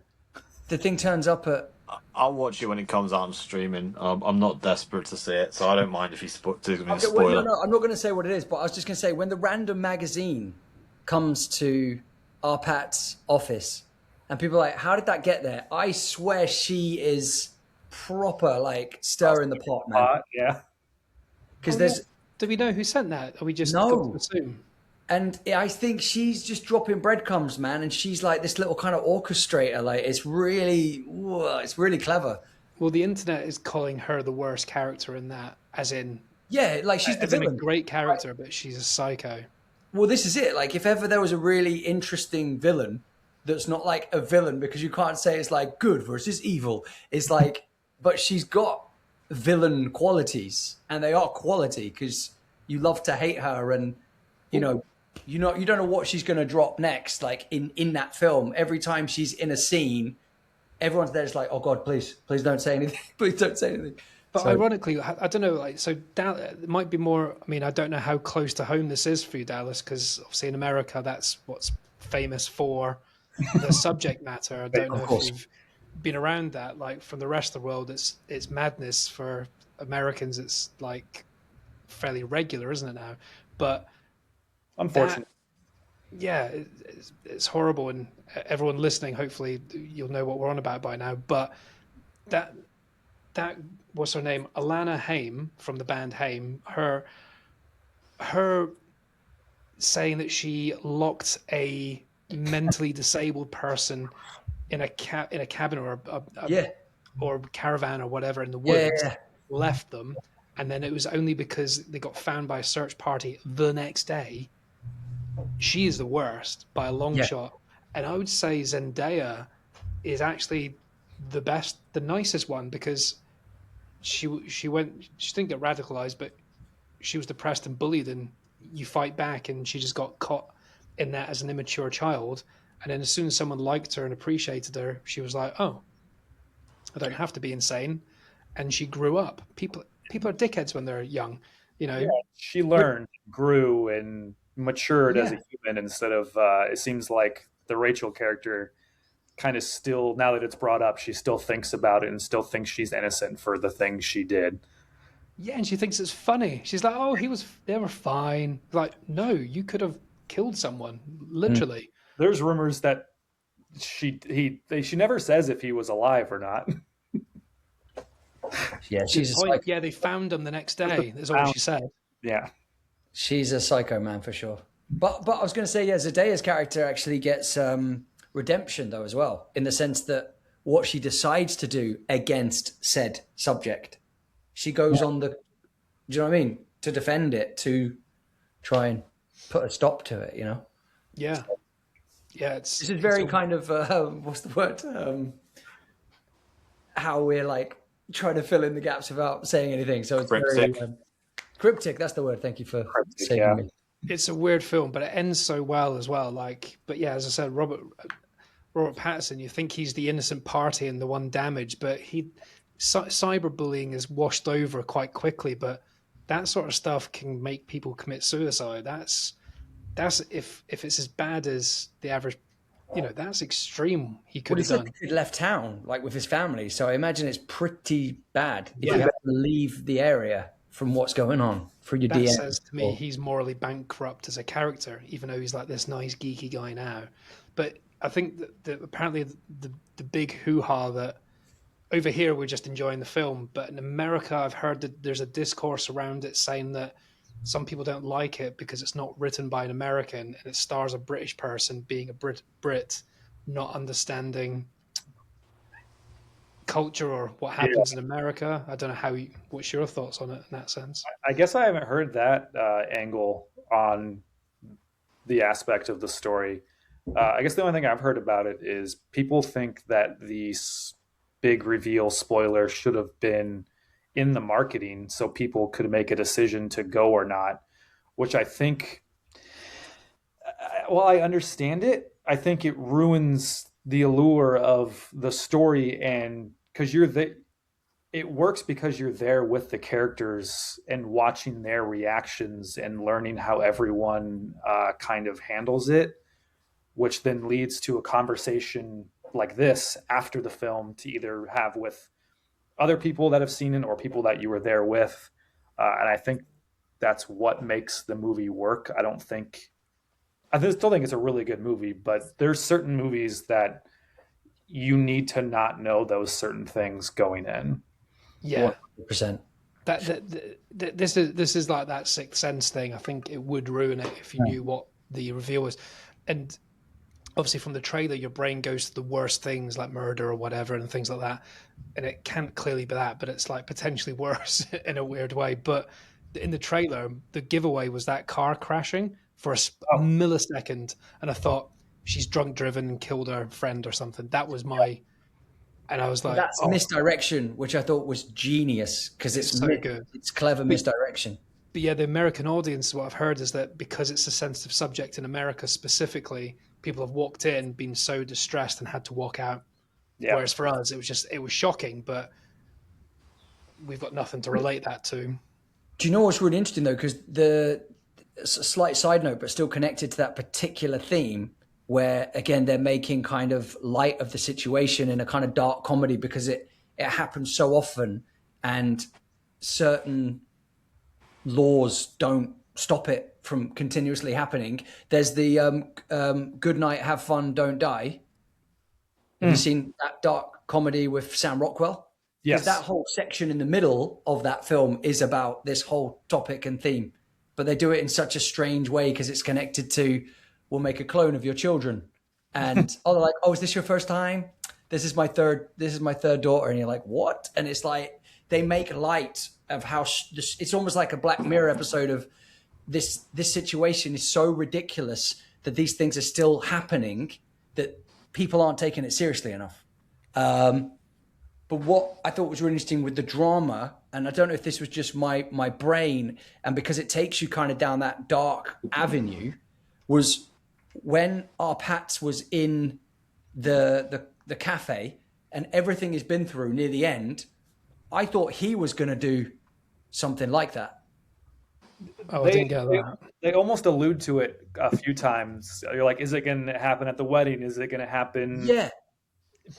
The thing turns up at I'll watch it when it comes out on streaming. I'm not desperate to see it, so I don't mind if you Okay, well, spoil no, it. no, I'm not going to say what it is, but I was just going to say when the random magazine comes to our Pat's office, and people are like, "How did that get there?" I swear she is proper like stirring the pot, man. Yeah. Because Oh yeah. there's Do we know who sent that? Or we just got to no, assume? and I think she's just dropping breadcrumbs, man. And she's like this little kind of orchestrator. Like it's really clever. Well, the internet is calling her the worst character in that, as in Yeah, like she's the as in a villain. great character, but she's a psycho. Well, this is it. Like, if ever there was a really interesting villain that's not like a villain because you can't say it's like good versus evil. It's like, but she's got villain qualities, and they are quality because you love to hate her, and you don't know what she's going to drop next. Like in that film, every time she's in a scene, everyone's there just like, oh God, please don't say anything. Please don't say anything. But So, ironically, I don't know. Like, so it might be more. I mean, I don't know how close to home this is for you, Dallas, because obviously in America, that's what's famous for the subject matter. I don't of know if course. you've been around that. Like from the rest of the world, it's madness. For Americans, it's like fairly regular, isn't it now? But Unfortunately. yeah, it's horrible, and everyone listening, hopefully, you'll know what we're on about by now. But that that what's her name? Alana Haim from the band Haim. Her saying that she locked a mentally disabled person in a cabin or Yeah, or caravan or whatever in the yeah, woods, yeah. left them, and then it was only because they got found by a search party the next day. She is the worst by a long Yeah. shot, and I would say Zendaya is actually the nicest one because she didn't get radicalized, but she was depressed and bullied, and you fight back, and she just got caught in that as an immature child. And then as soon as someone liked her and appreciated her, she was like, "Oh, I don't have to be insane." And she grew up. People are dickheads when they're young, you Yeah, know. she learned, grew, and matured as Yeah. a human instead of. It seems like the Rachel character kind of still, now that it's brought up, she still thinks about it and still thinks she's innocent for the things she did. Yeah, and she thinks it's funny. She's like, "Oh, they were fine." Like, no, you could have killed someone, literally. There's rumors that she never says if he was alive or not. Yeah, she's a Point. psycho. Yeah, they found him the next day. That's all she said. Yeah, She's a psycho man for sure. But I was going to say, yeah, Zendaya's character actually gets redemption though as well, in the sense that what she decides to do against said subject, she goes on the, do you know what I mean, to defend it, to try and put a stop to it. You know, Yeah, yeah. It's this is very kind of what's the word? How we're like trying to fill in the gaps without saying anything. So it's very Cryptic. cryptic. That's the word. Thank you for saving yeah. me. it's a weird film, but it ends so well as well. Like, but yeah, as I said, Robert Pattinson, you think he's the innocent party and the one damaged, but cyberbullying is washed over quite quickly. But that sort of stuff can make people commit suicide. That's if it's as bad as the average, that's extreme. He could Well, he have said done. he'd left town, like with his family. So I imagine it's pretty bad if Yeah. you have to leave the area from what's going on for your That DM. says to me he's morally bankrupt as a character, even though he's like this nice geeky guy now. But I think that apparently the big hoo-ha that over here we're just enjoying the film, but in America I've heard that there's a discourse around it saying that some people don't like it because it's not written by an American and it stars a British person being a Brit not understanding culture or what happens in America. I don't know what's your thoughts on it in that sense? I guess I haven't heard that angle on the aspect of the story. I guess the only thing I've heard about it is people think that the big reveal spoiler should have been in the marketing so people could make a decision to go or not, which I think, while I understand it, I think it ruins the allure of the story, and because it works because you're there with the characters and watching their reactions and learning how everyone kind of handles it, which then leads to a conversation like this after the film to either have with other people that have seen it or people that you were there with. And I think that's what makes the movie work. Still think it's a really good movie, but there's certain movies that you need to not know those certain things going in. Yeah. 100%. This is like that Sixth Sense thing. I think it would ruin it if you knew what the reveal was. And obviously from the trailer, your brain goes to the worst things like murder or whatever and things like that. And it can't clearly be that, but it's like potentially worse in a weird way. But in the trailer, the giveaway was that car crashing for a millisecond. And I thought she's drunk driven and killed her friend or something. That was my, and I was like, That's misdirection, which I thought was genius because it's so good. It's clever misdirection. But yeah, the American audience, what I've heard is that because it's a sensitive subject in America specifically, people have walked in, been so distressed and had to walk out. Yeah. Whereas for us, it was shocking, but we've got nothing to relate that to. Do you know what's really interesting though? Because it's a slight side note, but still connected to that particular theme, where again they're making kind of light of the situation in a kind of dark comedy because it happens so often, and certain laws don't stop it from continuously happening. There's the Good Night, Have Fun, Don't Die. Have you seen that dark comedy with Sam Rockwell? Yes. That whole section in the middle of that film is about this whole topic and theme, but they do it in such a strange way because it's connected to, we'll make a clone of your children. And they're like, oh, is this your first time? This is my third daughter. And you're like, what? And it's like, they make light of how it's almost like a Black Mirror episode of this situation is so ridiculous that these things are still happening, that people aren't taking it seriously enough. But what I thought was really interesting with the drama, and I don't know if this was just my brain, and because it takes you kind of down that dark avenue, was when our Pats was in the cafe and everything has been through near the end, I thought he was going to do something like that. Oh, I didn't get that. They almost allude to it a few times. You're like, is it going to happen at the wedding? Is it going to happen? Yeah.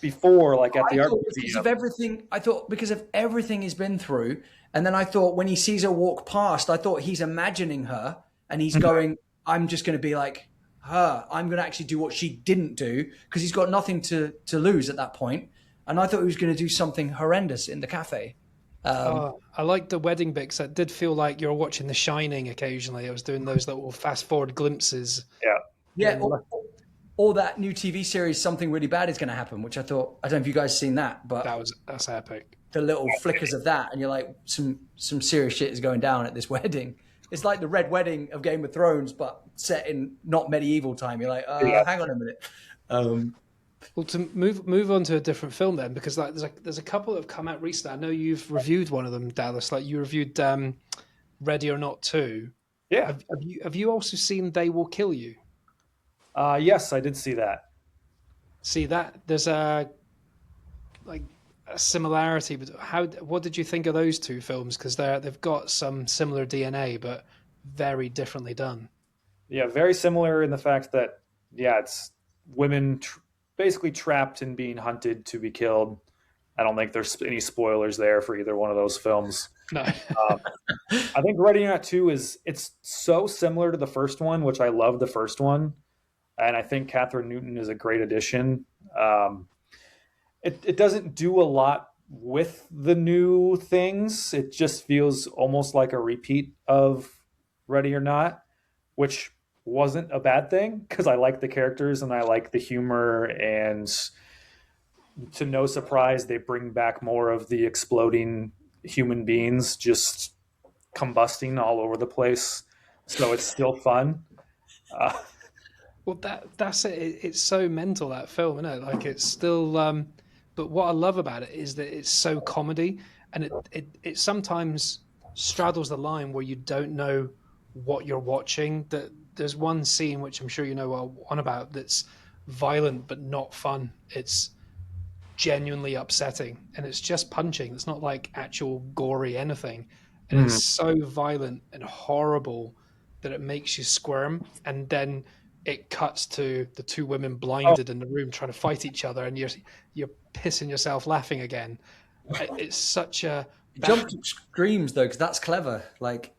Before, like at the art museum. I thought because of everything he's been through, and then I thought when he sees her walk past, I thought he's imagining her, and he's going, I'm just going to be like her. I'm going to actually do what she didn't do, because he's got nothing to lose at that point. And I thought he was going to do something horrendous in the cafe. I liked the wedding bit because it did feel like you were watching The Shining occasionally. I was doing those little fast forward glimpses. Yeah. Or that new TV series, Something Really Bad Is Going to Happen, which I thought, I don't know if you guys seen that, but that's epic. The little flickers of that, and you're like, some serious shit is going down at this wedding. It's like the Red Wedding of Game of Thrones, but set in not medieval time. You're like, hang on a minute. Well, to move on to a different film then, because like there's a couple that have come out recently. I know you've reviewed one of them, Dallas. Like you reviewed Ready or Not 2. Yeah. Have you also seen They Will Kill You? Yes, I did see that. See that there's a similarity, but what did you think of those two films? Because they've got some similar DNA, but very differently done. Yeah, very similar in the fact that it's women basically trapped and being hunted to be killed. I don't think there's any spoilers there for either one of those films. No. I think Ready or Not 2 it's so similar to the first one, which I love the first one. And I think Catherine Newton is a great addition. It doesn't do a lot with the new things. It just feels almost like a repeat of Ready or Not, which wasn't a bad thing because I like the characters and I like the humor. And to no surprise, they bring back more of the exploding human beings just combusting all over the place. So it's still fun. Well, that's it. It's so mental, that film, isn't it? Like it's still. But what I love about it is that it's so comedy, and it sometimes straddles the line where you don't know what you're watching. That there's one scene which I'm sure you know what I'm on about that's violent but not fun. It's genuinely upsetting, and it's just punching. It's not like actual gory anything, and it's so violent and horrible that it makes you squirm, and then it cuts to the two women blinded in the room trying to fight each other, and you're pissing yourself laughing again. It's such a Jump screams though, because that's clever. Like,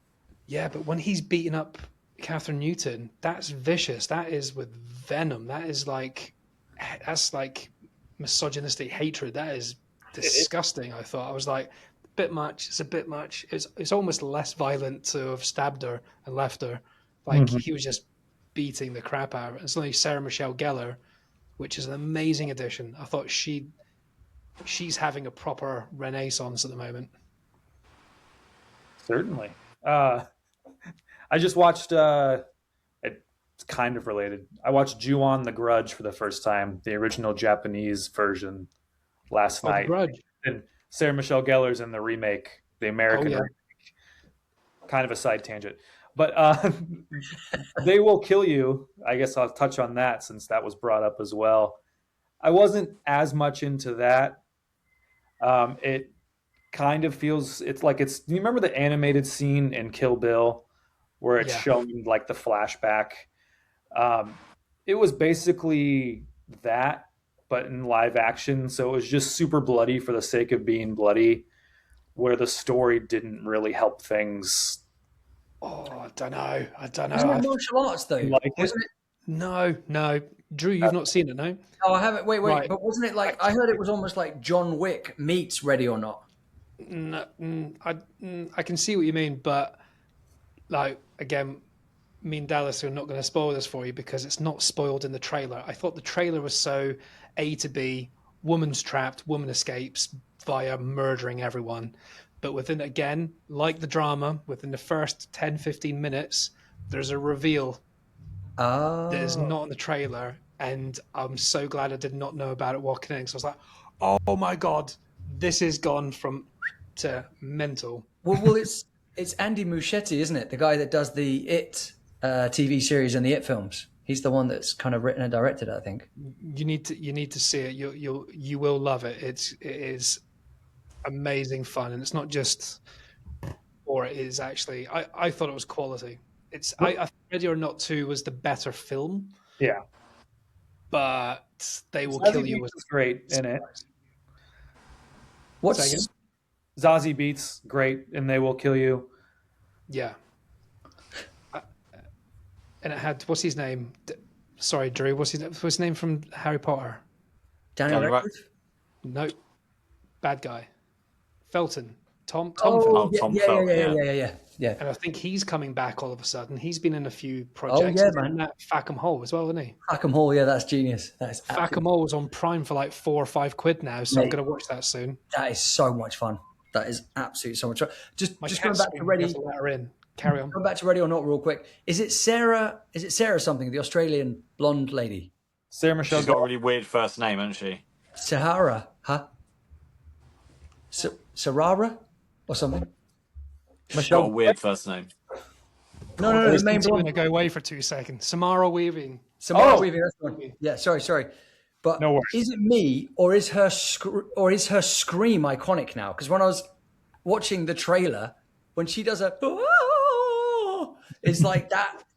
yeah, but when he's beating up Catherine Newton, that's vicious. That is with venom. That's like misogynistic hatred. That is disgusting. I thought, I was like, a bit much. It's a bit much. It's almost less violent to have stabbed her and left her. Like he was just beating the crap out of her. It's only Sarah Michelle Gellar, which is an amazing addition. I thought she's having a proper renaissance at the moment. Certainly. I just watched. It's kind of related. I watched Ju-on the Grudge for the first time, the original Japanese version, last night. Grudge. And Sarah Michelle Gellar's in the remake, the American remake. Kind of a side tangent, but They Will Kill You. I guess I'll touch on that since that was brought up as well. I wasn't as much into that. It kind of feels, it's like do you remember the animated scene in Kill Bill where it's showing like the flashback? It was basically that, but in live action. So it was just super bloody for the sake of being bloody, where the story didn't really help things. Oh, I don't know. Isn't it martial arts though? Like Wasn't it? No. Drew, you've not seen it, no? Oh, I haven't. Wait. Right. But wasn't it like, I heard it was almost like John Wick meets Ready or Not? No, I can see what you mean, but like again, me and Dallas are not going to spoil this for you because it's not spoiled in the trailer. I thought the trailer was so A to B, woman's trapped, woman escapes via murdering everyone. But within, again, like the drama, within the first 10, 15 minutes, there's a reveal that is not in the trailer. And I'm so glad I did not know about it walking in. So I was like, oh my God, this has gone from to mental. Well, it's Andy Muschietti, isn't it? The guy that does the It TV series and the It films. He's the one that's kind of written and directed it, I think. You need to see it. You will love it. It is amazing fun, and it's not just, or it is actually. I thought it was quality. I think Ready or Not 2 was the better film. Yeah, but They Will Kill You was great in it. What's Zazie Beetz great and They Will Kill You. Yeah. And it had, what's his name? Sorry, Drew. What's his name from Harry Potter? Daniel Radcliffe? No, bad guy. Felton. Tom Oh, Felton. yeah. And I think he's coming back all of a sudden. He's been in a few projects. Oh, yeah, man. That Fackham Hole as well, isn't he? Fackham Hall, yeah, that's genius. That's Fackham Hole is on Prime for like £4 or £5 now, so I'm going to watch that soon. That is so much fun. That is absolutely so much fun. Just going back to Ready. Ready. Let her in. Carry on. Going back to Ready or Not real quick. Is it Sarah something, the Australian blonde lady? Sarah Michelle. She's got a really weird first name, hasn't she? Sahara, huh? Sarara or something? She's got a weird first name. No, the main I'm going blonde. to go away for 2 seconds. Samara Weaving. Samara Weaving, that's the one. Yeah, sorry. But No worries. is it me or is her scream iconic now? Because when I was watching the trailer, when she does it's like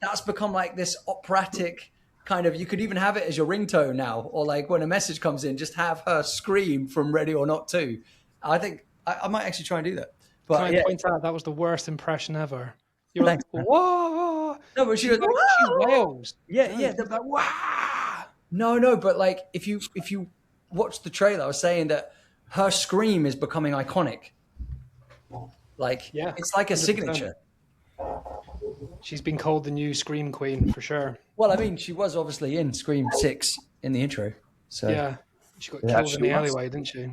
that's become like this operatic kind of, you could even have it as your ringtone now, or like when a message comes in, just have her scream from Ready or Not 2. I think I might actually try and do that. But Can I point out that was the worst impression ever? You're Thanks, like, man. whoa! No, but she goes, She wails. yeah. They're like, wow. No, but like if you watch the trailer, I was saying that her scream is becoming iconic. Like, Yeah, it's like a 100%. signature. She's been called the new Scream Queen for sure. Well, I mean, she was obviously in Scream 6 in the intro. So Yeah, she got killed in the alleyway, didn't she?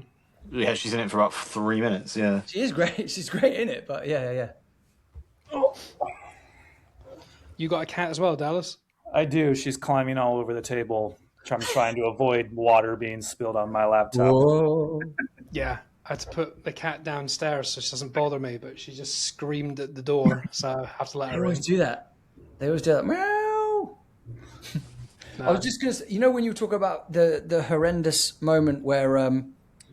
Yeah, she's in it for about 3 minutes. Yeah. she is great. She's great in it, but yeah. You got a cat as well, Dallas? I do. She's climbing all over the table. I'm trying to avoid water being spilled on my laptop. Whoa. Yeah, I had to put the cat downstairs so she doesn't bother me, but she just screamed at the door, so I have to let They her in. always do that. Meow. I was just going to say, when you talk about the horrendous moment where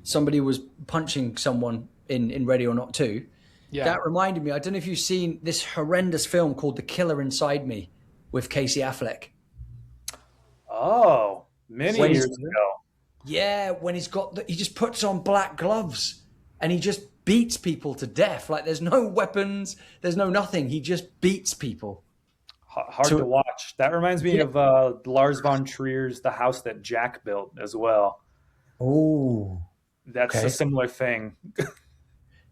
somebody was punching someone in Ready or Not 2, Yeah. that reminded me, I don't know if you've seen this horrendous film called The Killer Inside Me with Casey Affleck. Oh, many When years he's- ago. Yeah, when he just puts on black gloves and he just beats people to death. Like there's no weapons, there's no nothing. He just beats people. Hard So- to watch. That reminds me of Lars von Trier's The House That Jack Built as well. Oh, That's Okay. a similar thing.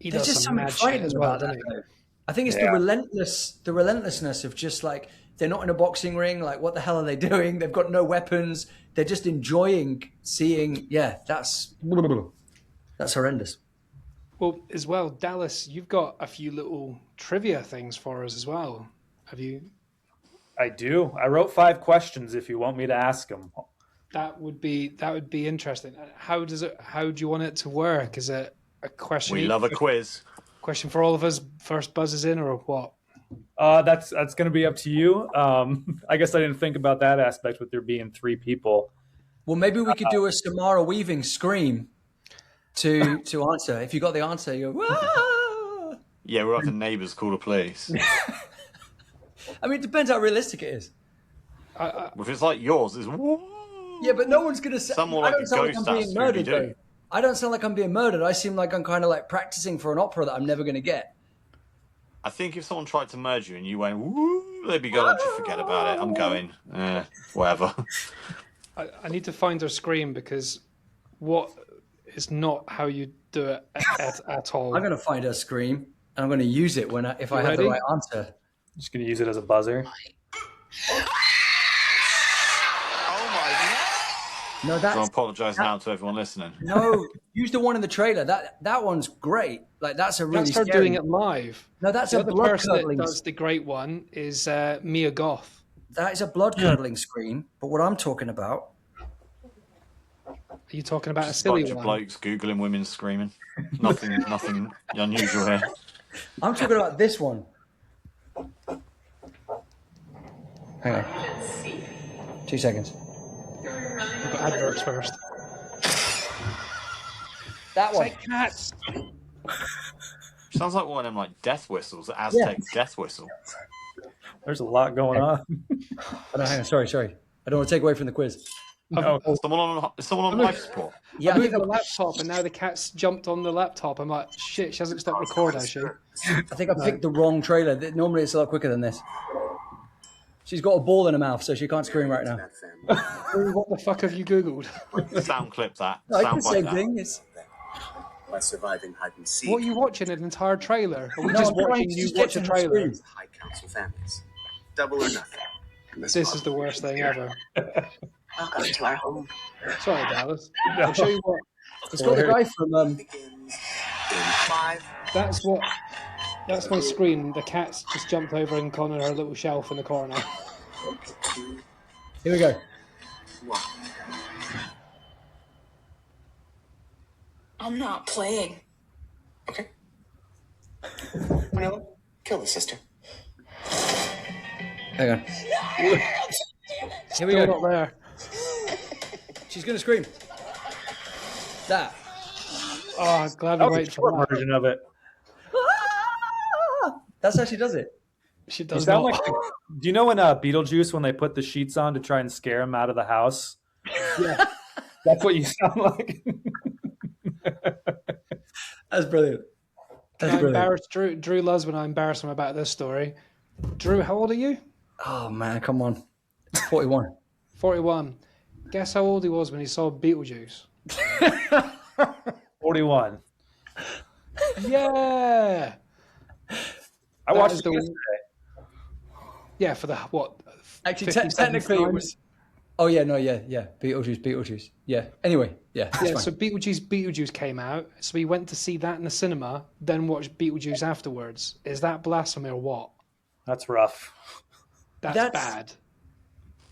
He there's does just some something mad shit frightening as well, about that. doesn't he? Though. I think it's Yeah. the relentlessness of just like they're not in a boxing ring. Like what the hell are they doing? They've got no weapons. They're just enjoying seeing. Yeah, that's horrendous. Well, as well, Dallas, you've got a few little trivia things for us as well. Have you? I do. I wrote 5 questions if you want me to ask them. That would be interesting. How do you want it to work? Is it a question? We love a quiz. Question for all of us. First buzzes in, or what? That's going to be up to you. I guess I didn't think about that aspect with there being 3 people. Well, maybe we could do a Samara Weaving scream to answer. If you got the answer, you go, "Wah!" Yeah, we're like the neighbours call the police. I mean, it depends how realistic it is. If it's like yours, it's Yeah, but no one's gonna say. Some more I like don't a sound like ghost I'm at being murdered, Scooby-Doo. though. I don't sound like I'm being murdered. I seem like I'm kind of like practicing for an opera that I'm never going to get. I think if someone tried to murder you and you went, woo, they'd be going, just forget about it. I'm going. Whatever. I need to find her scream because what is not how you do it at all. I'm going to find her scream, and I'm going to use it if I have the ready? right answer. Just going to use it as a buzzer. No, So I that's apologise now to everyone listening. no. Use the one in the trailer. That one's great. Like that's a really That's her scary. doing it live. No, that's The a other blood person that curdling. does the great one is Mia Goth. That is a blood curdling scream. But what I'm talking about, Are you talking about a Just a silly bunch of one? blokes googling women screaming. Nothing unusual here. I'm talking about this one. Hang on. 2 seconds. We've got adverts first. That one. Cats. Sounds like one of them like death whistles, the Aztec death whistle. There's a lot going on. Oh, no, hang on. Sorry. I don't want to take away from the quiz. No. Someone on life support. Yeah, I I moved think the laptop and now the cat's jumped on the laptop. I'm like, shit, she hasn't stopped recording, has she? I picked the wrong trailer. Normally it's a lot quicker than this. She's got a ball in her mouth, so she can't scream right now. What the fuck have you Googled? Sound clip that. No, it's Sound the bite same that. thing. It's, by surviving hide and seek. What are you watching? An entire trailer? Are we No, just I'm trying watching to you just watch get a to the trailer? screen. High council families. Double or nothing. This is the worst thing ever. Welcome to our home. Sorry, Dallas. I'll show you what. it's got the guy from. Begins in 5. That's my screen. The cat's just jumped over and gone on her little shelf in the corner. Here we go. 1. I'm not playing. Okay. Manila, kill the sister. Hang on. Here we Still go. not there. She's gonna scream. That. Oh, glad we That was a waited for short that. version of it. That's how she does it. She You does sound not. like. Do you know in Beetlejuice when they put the sheets on to try and scare him out of the house? Yeah. That's what you sound like. That's brilliant. That's I brilliant. embarrassed Drew loves when I embarrass him about this story. Drew, how old are you? Oh man, come on. 41. 41. Guess how old he was when he saw Beetlejuice? 41. Yeah. I That watched is it the- yesterday. Yeah, for the what? Actually, 57th technically it time? was. Oh yeah, no, yeah. Beetlejuice. Yeah. Anyway, yeah. That's Yeah, fine. so Beetlejuice came out. So we went to see that in the cinema, then watched Beetlejuice afterwards. Is that blasphemy or what? That's rough. That's bad.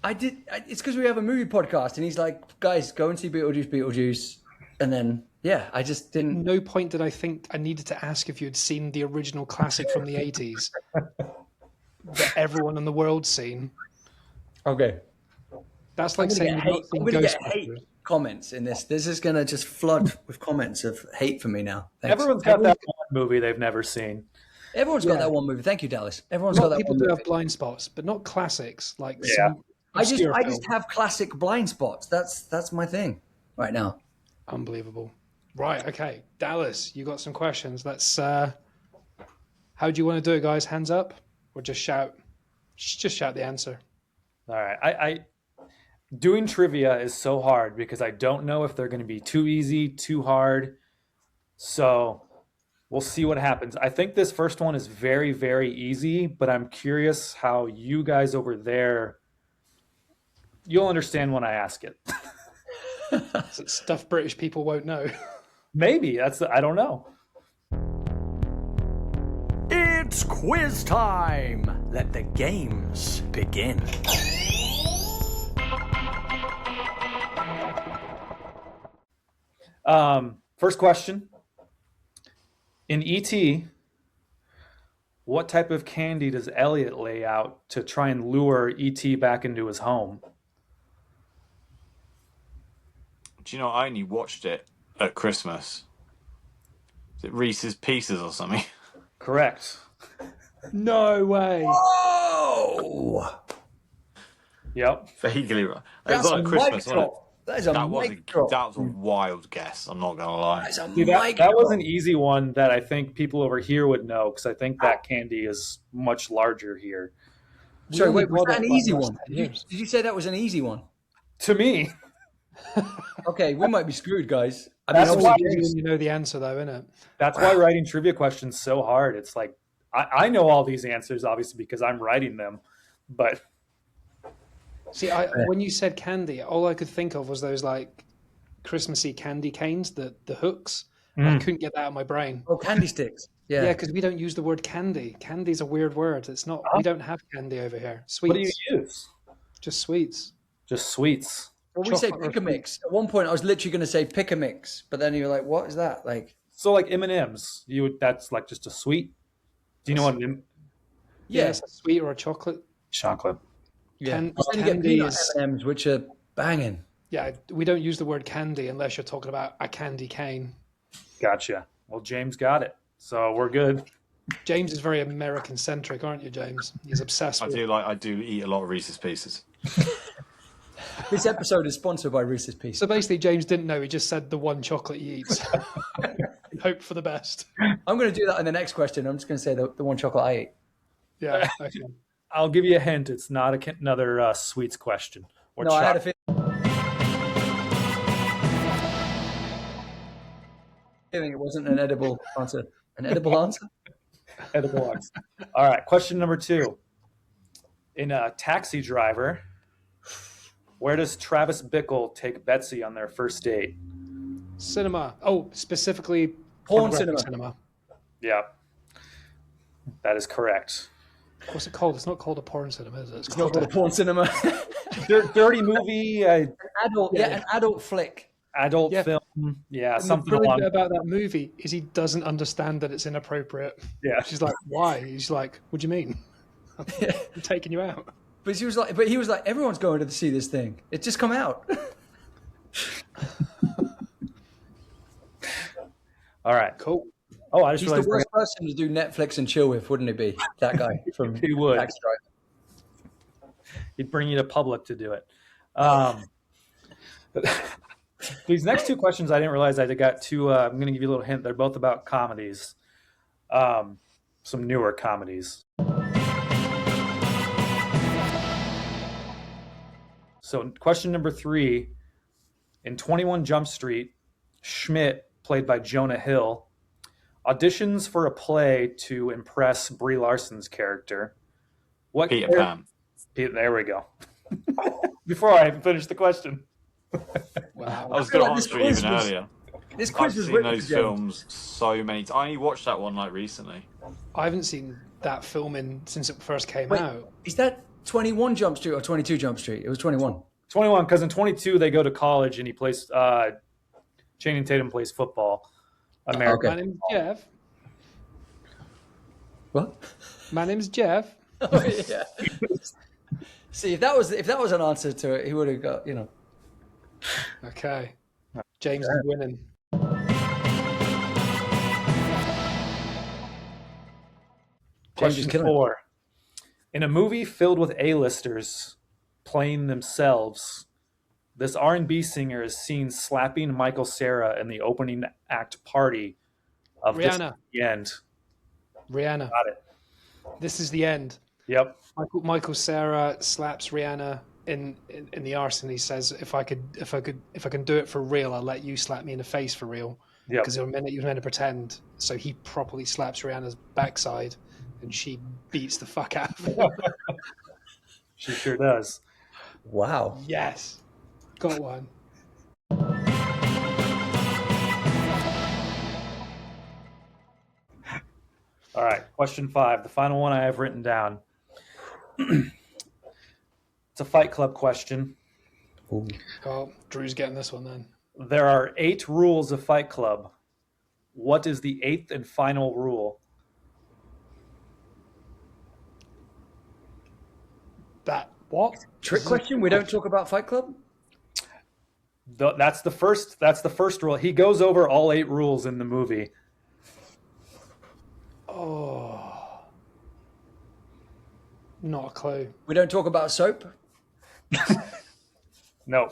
It's because we have a movie podcast, and he's like, guys, go and see Beetlejuice, and then yeah, I just didn't. No point did I think I needed to ask if you had seen the original classic from the 80s that everyone in the world's seen. Okay. That's I'm like saying gonna you've not seen get hate Ghostbusters. comments in this. This is gonna just flood with comments of hate for me now. Thanks. Everyone's got that one movie they've never seen. Everyone's got Yeah. that one movie. Thank you, Dallas. Everyone's A got lot of that people one do movie. have blind spots, but not classics. Like Yeah. I just film. have classic blind spots. That's my thing right now. Unbelievable. Right, okay. Dallas, you got some questions. Let's how do you want to do it, guys? Hands up or just shout? Just shout the answer. All right. I doing trivia is so hard because I don't know if they're going to be too easy, too hard. So we'll see what happens. I think this first one is very, very easy, but I'm curious how you guys over there, you'll understand when I ask it. It's stuff British people won't know. Maybe I don't know. It's quiz time. Let the games begin. First question. In E.T., what type of candy does Elliot lay out to try and lure E.T. back into his home? Do you know, I only watched it at Christmas. Is it Reese's Pieces or something? Correct. No way. Oh, Yep. Vaguely right. It that's was a on Christmas, mic wasn't it? drop. That is a That was mic drop. a wild guess, I'm not going to lie. That's a See, mic that was drop. an easy one that I think people over here would know because I think that candy is much larger here. Sorry, only wait, was brought that up an like easy last one? 10 years. Did you say that was an easy one? To me, Okay, we might be screwed, guys. I That's mean, why- obviously, You know the answer, though, innit? that's why writing trivia questions so hard. It's like I know all these answers obviously because I'm writing them, but See, when you said candy, all I could think of was those like Christmassy candy canes, the hooks. I couldn't get that out of my brain. oh, candy sticks. Yeah. Yeah, because we don't use the word candy. Candy's a weird word. It's not. We don't have candy over here. what do you Sweets, use? just sweets. Just sweets. Well, we say Chocolate or pick a mix. At one point, I was literally going to say pick a mix, but then you were like, "What is that?" Like, So like M&Ms, that's like just a sweet. Do you know what Yeah, it's a sweet or a chocolate. chocolate? yeah. Can- But then you get candy peanut is- M&Ms, which are banging. Yeah, we don't use the word candy unless you're talking about a candy cane. Gotcha. Well, James got it, so we're good. James is very American centric, aren't you, James? He's obsessed with. I do eat a lot of Reese's Pieces. This episode is sponsored by Reese's Pieces. So basically, James didn't know. He just said the one chocolate he eats. He hoped for the best. I'm going to do that in the next question. I'm just going to say the one chocolate I ate. Yeah. Okay. I'll give you a hint. It's not another sweets question. Or No, I had a feeling it wasn't an edible answer. An edible answer? edible ones. All right. Question number 2. In Taxi Driver, where does Travis Bickle take Betsy on their first date? Cinema. Oh, specifically Porn pornographic cinema. Yeah, that is correct. What's it called? It's not called a porn cinema, is it? It's Not called called a porn cinema. Dirty movie, Adult, an adult flick. adult Yeah. film. Yeah, And the something brilliant along. bit about that movie is he doesn't understand that it's inappropriate. Yeah. She's like, "Why?" He's like, "What do you mean? I'm taking you out." But he was like, everyone's going to see this thing. It just come out. All right. Cool. Oh, I just He's the realized worst person to do Netflix and chill with, wouldn't he be? That guy from He would. Taxi Driver. he'd bring you to public to do it. But these next 2 questions, I didn't realize I got 2. I'm going to give you a little hint. They're both about comedies, some newer comedies. So, question number 3. In 21 Jump Street, Schmidt, played by Jonah Hill, auditions for a play to impress Brie Larson's character. What Peter character- Pan. There we go. Before I even finished the question. Wow. I was feel going like to this answer it quiz even was- earlier. This I've quiz was seen written those for James. films so many times. I only watched that one like recently. I haven't seen that film since it first came Wait, out. is that 21 Jump Street or 22 Jump Street? It was 21. 21, because in 22 they go to college and he plays. Channing Tatum plays football. American. My name's Jeff. What? My name's Jeff. Oh, yeah. See, if that was an answer to it, he would have got, Okay. James is winning. James is Question killing 4. In a movie filled with A-listers, playing themselves. This R&B singer is seen slapping Michael Cera in the opening act party of Rihanna. The End. Rihanna. Got it. This is the end. Yep. Michael Cera slaps Rihanna in the arse, and he says, if I can do it for real, I'll let you slap me in the face for real. Yep. Because he was meant to pretend. So he properly slaps Rihanna's backside, and she beats the fuck out of him. She sure does. Wow. Yes. Got one. All right, question 5, the final one I have written down. It's a Fight Club question. Ooh. Oh, Drew's getting this one then. There are 8 rules of Fight Club. What is the 8th and final rule? That what? Trick question? We don't talk about Fight Club? That's the first rule. He goes over all 8 rules in the movie. Oh, not a clue. We don't talk about soap? No.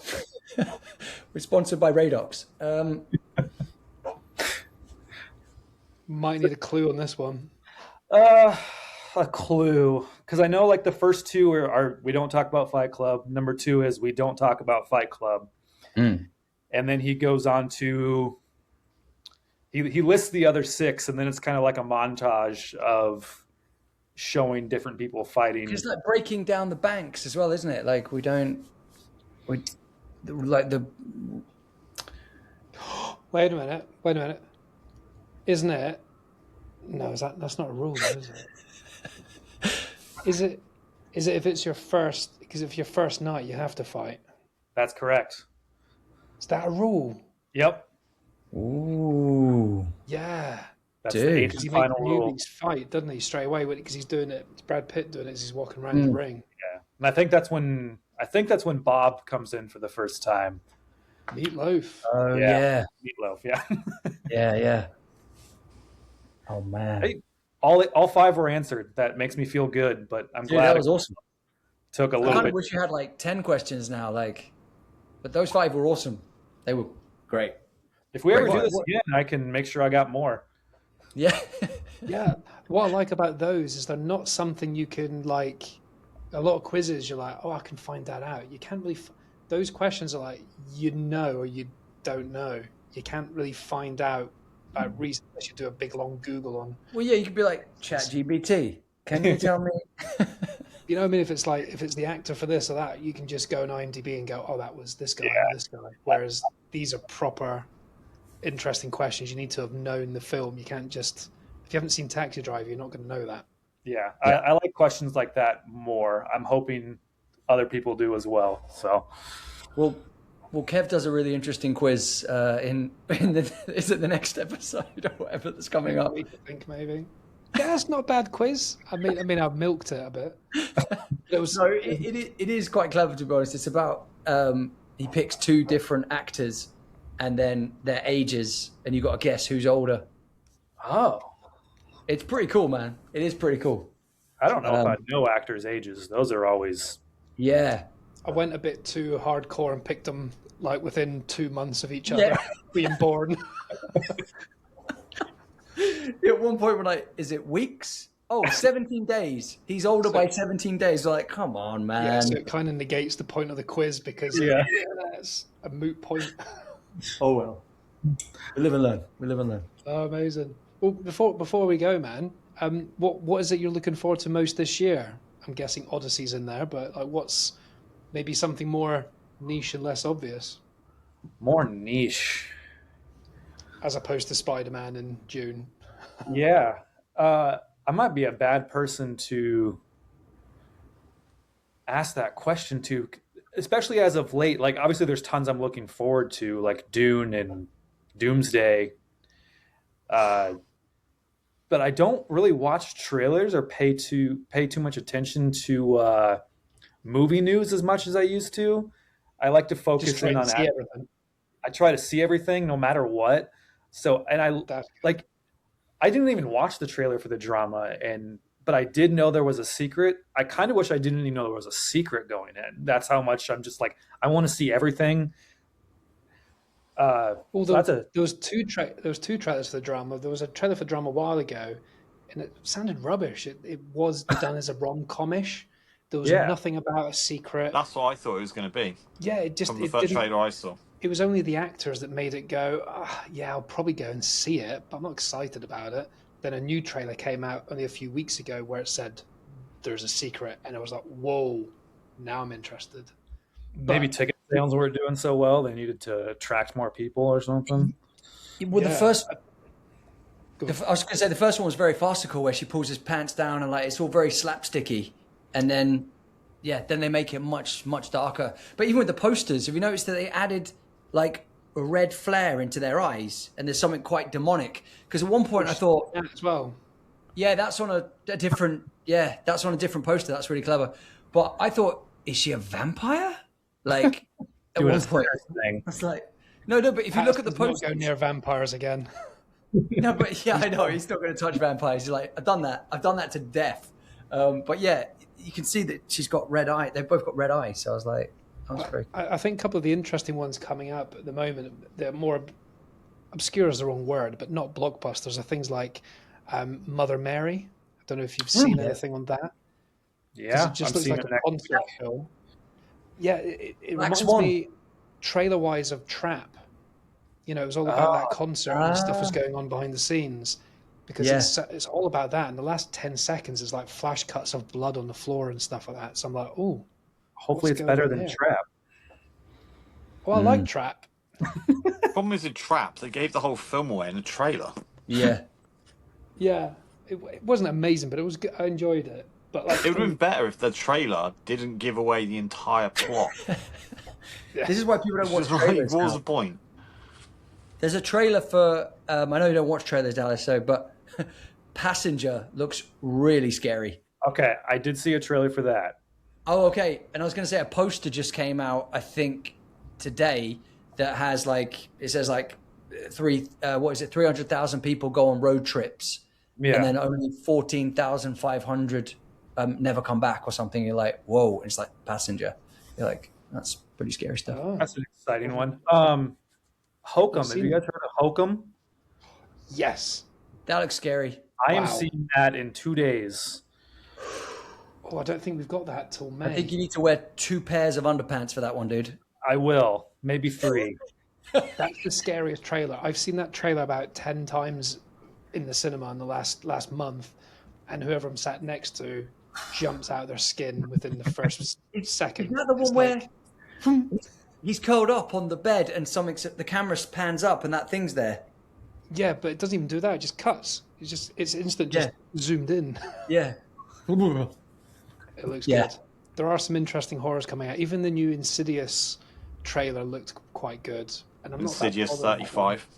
We're sponsored by Radox. Might need a clue on this one. A clue, because I know like the first 2 are we don't talk about Fight Club. Number 2 is we don't talk about Fight Club. And then he goes on to he lists the other 6, and then it's kind of like a montage of showing different people fighting. It's like breaking down the banks as well, isn't it? Like Wait a minute. Isn't it? No, that's not a rule, is it? Is it if it's your first? Because if your first night, you have to fight. That's correct. Is that a rule? Yep. Ooh. Yeah. That's Dude. the 8th Because he and makes final rule. newbies fight, doesn't he? Straight away, because he's doing it. It's Brad Pitt doing it as he's walking around the ring. Yeah. And I think that's when Bob comes in for the first time. Meatloaf. Oh, Yeah. yeah. Meatloaf, yeah. Yeah. Oh, man. Hey, all 5 were answered. That makes me feel good, but I'm Dude, glad that was awesome. it took a I little kind bit. of wish you had like 10 questions now, but those 5 were awesome. They were great. If we ever Wait, do this what- again, I can make sure I got more. Yeah. Yeah. What I like about those is they're not something you can like. A lot of quizzes, you're like, oh, I can find that out. You can't really. Those questions are like, you know, or you don't know. You can't really find out about reasons unless you do a big long Google on. Well, yeah, you could be like, ChatGPT, can you tell me? You know what I mean? If it's the actor for this or that, you can just go on IMDb and go, oh, that was this guy or this guy. Whereas these are proper, interesting questions. You need to have known the film. You can't just, if you haven't seen Taxi Driver, you're not going to know that. Yeah, I like questions like that more. I'm hoping other people do as well. So, Well, Kev does a really interesting quiz in is it the next episode or whatever that's coming up? I think maybe. Yeah, that's not a bad quiz. I mean, I've milked it a bit. It was So it is quite clever, to be honest. It's about he picks 2 different actors and then their ages, and you got to guess who's older. oh, It's pretty cool, man. It is pretty cool. I don't know if I know actors' ages. Those are always. Yeah. I went a bit too hardcore and picked them like within 2 months of each other being born. At one point, we're like, is it weeks? Oh, 17 days. He's older by 17 days. We're like, come on, man. Yeah, so it kind of negates the point of the quiz because that's a moot point. Oh, well. We live and learn. Oh, amazing. Well, before we go, man, what is it you're looking forward to most this year? I'm guessing Odyssey's in there, but like, what's maybe something more niche and less obvious, More niche. as opposed to Spider-Man in June? Yeah. I might be a bad person to ask that question to, especially as of late. Like, obviously, there's tons I'm looking forward to, like Dune and Doomsday. But I don't really watch trailers or pay too much attention to movie news as much as I used to. I like to focus Just trying in to on see everything. I try to see everything no matter what. So, and I That like, I didn't even watch the trailer for the drama, and but I did know there was a secret. I kind of wish I didn't even know there was a secret going in. That's how much I'm just like, I want to see everything. So Although that's a there was two trailers for the drama. There was a trailer for the drama a while ago, and it sounded rubbish. It was done as a rom-comish. There was yeah. nothing about a secret. That's what I thought it was going to be Yeah, from the it first didn't. trailer I saw. It was only the actors that made it go, yeah, I'll probably go and see it, but I'm not excited about it. Then a new trailer came out only a few weeks ago where it said there's a secret, and I was like, whoa, now I'm interested. Maybe ticket sales weren't doing so well. They needed to attract more people or something. Well, Yeah. I was going to say the first one was very farcical, where she pulls his pants down and like it's all very slapsticky, and then then they make it much darker. But even with the posters, have you noticed that they added like a red flare into their eyes, and there's something quite demonic? Because at one point I thought, Yeah, as well. yeah, that's on a different poster. That's really clever. But I thought, is she a vampire? Like at Doing one a point, thing. I was like, no. But if you look at the Does not poster, go near vampires again. no, but yeah, I know he's not going to touch vampires. He's like, I've done that to death. But yeah, you can see that she's got red eye. They've both got red eyes. So I was like, I think a couple of the interesting ones coming up at the moment, they're more obscure is the wrong word, but not blockbusters, are things like Mother Mary. I don't know if you've seen anything on that. Yeah, It just I'm looks seeing like it a next concert week. film. Yeah, it Black reminds Swan. me, trailer-wise, of Trap. You know, it was all about that concert and stuff was going on behind the scenes. Because it's all about that. And the last 10 seconds is like flash cuts of blood on the floor and stuff like that. So I'm like, oh. Hopefully, what's it's going better on than here? Trap. Well, I like Trap. Problem is in Trap, they gave the whole film away in a trailer. yeah. Yeah, it wasn't amazing, but it was good. I enjoyed it. But like, It would have been better if the trailer didn't give away the entire plot. This is why people don't watch Just like, trailers. what was now. the point? There's a trailer for. I know you don't watch trailers, Dallas, but Passenger looks really scary. Okay, I did see a trailer for that. Oh, okay. And I was going to say a poster just came out, I think, today that has like it says like 300,000 people go on road trips, Yeah, and then only 14,500 never come back or something. You're like, whoa! It's like Passenger. You're like, that's pretty scary stuff. that's an exciting one. Hokum. Have you guys heard of Hokum? yes. That looks scary. I am Wow. seeing that in 2 days. Oh, I don't think we've got that till May. I think you need to wear 2 pairs of underpants for that one, dude. I will, maybe 3. That's the scariest trailer. I've seen that trailer about 10 times in the cinema in the last month, and whoever I'm sat next to jumps out of their skin within the first second. Isn't that the It's one where like- he's curled up on the bed and the camera pans up and that thing's there? yeah, but it doesn't even do that. It just cuts. It's instant, just zoomed in. Yeah. It looks Yeah. good. There are some interesting horrors coming out. Even the new Insidious trailer looked quite good. And I'm not that Insidious bothered about that one. 35.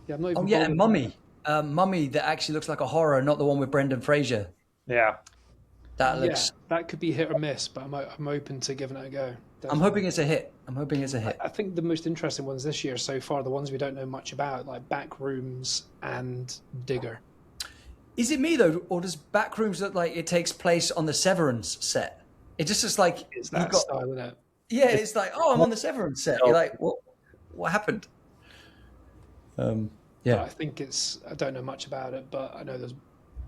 Yeah, I'm not even Oh yeah, bothered and about Mummy. Mummy that actually looks like a horror, not the one with Brendan Fraser. Yeah, That that. looks. Yeah, that could be hit or miss, but I'm open to giving it a go. I'm hoping it's a hit. I think the most interesting ones this year so far, the ones we don't know much about, like Backrooms and Digger. Is it me though, or does Backrooms look like it takes place on the Severance set? It just looks like It's you've that got. style, isn't it? Yeah, it's like, oh, I'm on the Severance set. You're like, what happened? But Yeah. I think I don't know much about it, but I know there's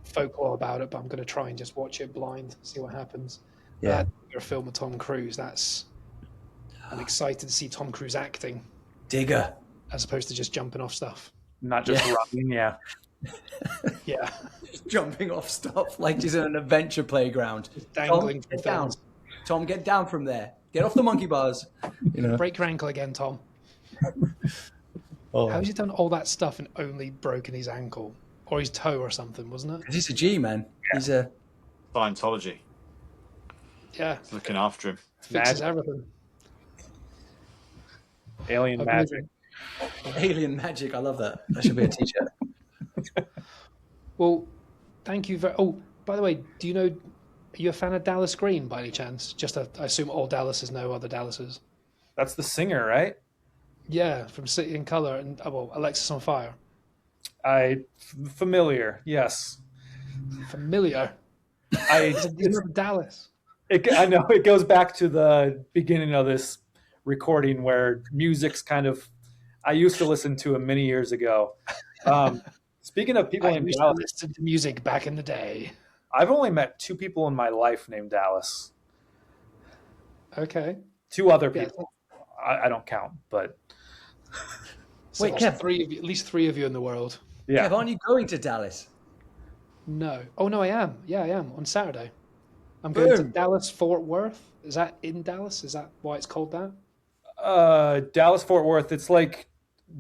folklore about it, but I'm going to try and just watch it blind, see what happens. Yeah. A film with Tom Cruise, I'm excited to see Tom Cruise acting Digger. as opposed to just jumping off stuff. not just running. Yeah, Yeah. Jumping off stuff like he's in an adventure playground. Dangling Tom, from get down. things. Tom, get down from there. Get off the monkey bars. You know. Break your ankle again, Tom. Oh. How has he done all that stuff and only broken his ankle? Or his toe or something, wasn't it? He's a G, man. He's a Scientology. Yeah. It's looking after him. Fixes Magic. everything. alien I magic. believe alien magic. I love that. That should be a t-shirt. Well, thank you very. Oh, by the way, are you a fan of Dallas Green by any chance? I assume all Dallases know other Dallases. That's the singer, right? Yeah, from City and Color and Alexis on Fire. Familiar. Yes. Familiar. I You remember Dallas? I know it goes back to the beginning of this recording where music's kind of. I used to listen to him many years ago. Speaking of people I named used to Dallas, listen to music back in the day. I've only met 2 people in my life named Dallas. Okay. 2 other Yeah. people. I don't count, but So Wait, there's Kev. three of you, at least 3 of you in the world. yeah. Kev, aren't you going to Dallas? No. Oh no, I am. Yeah, I am on Saturday. I'm going to Boom. Dallas Fort Worth. Is that in Dallas? Is that why it's called that? Dallas Fort Worth. It's like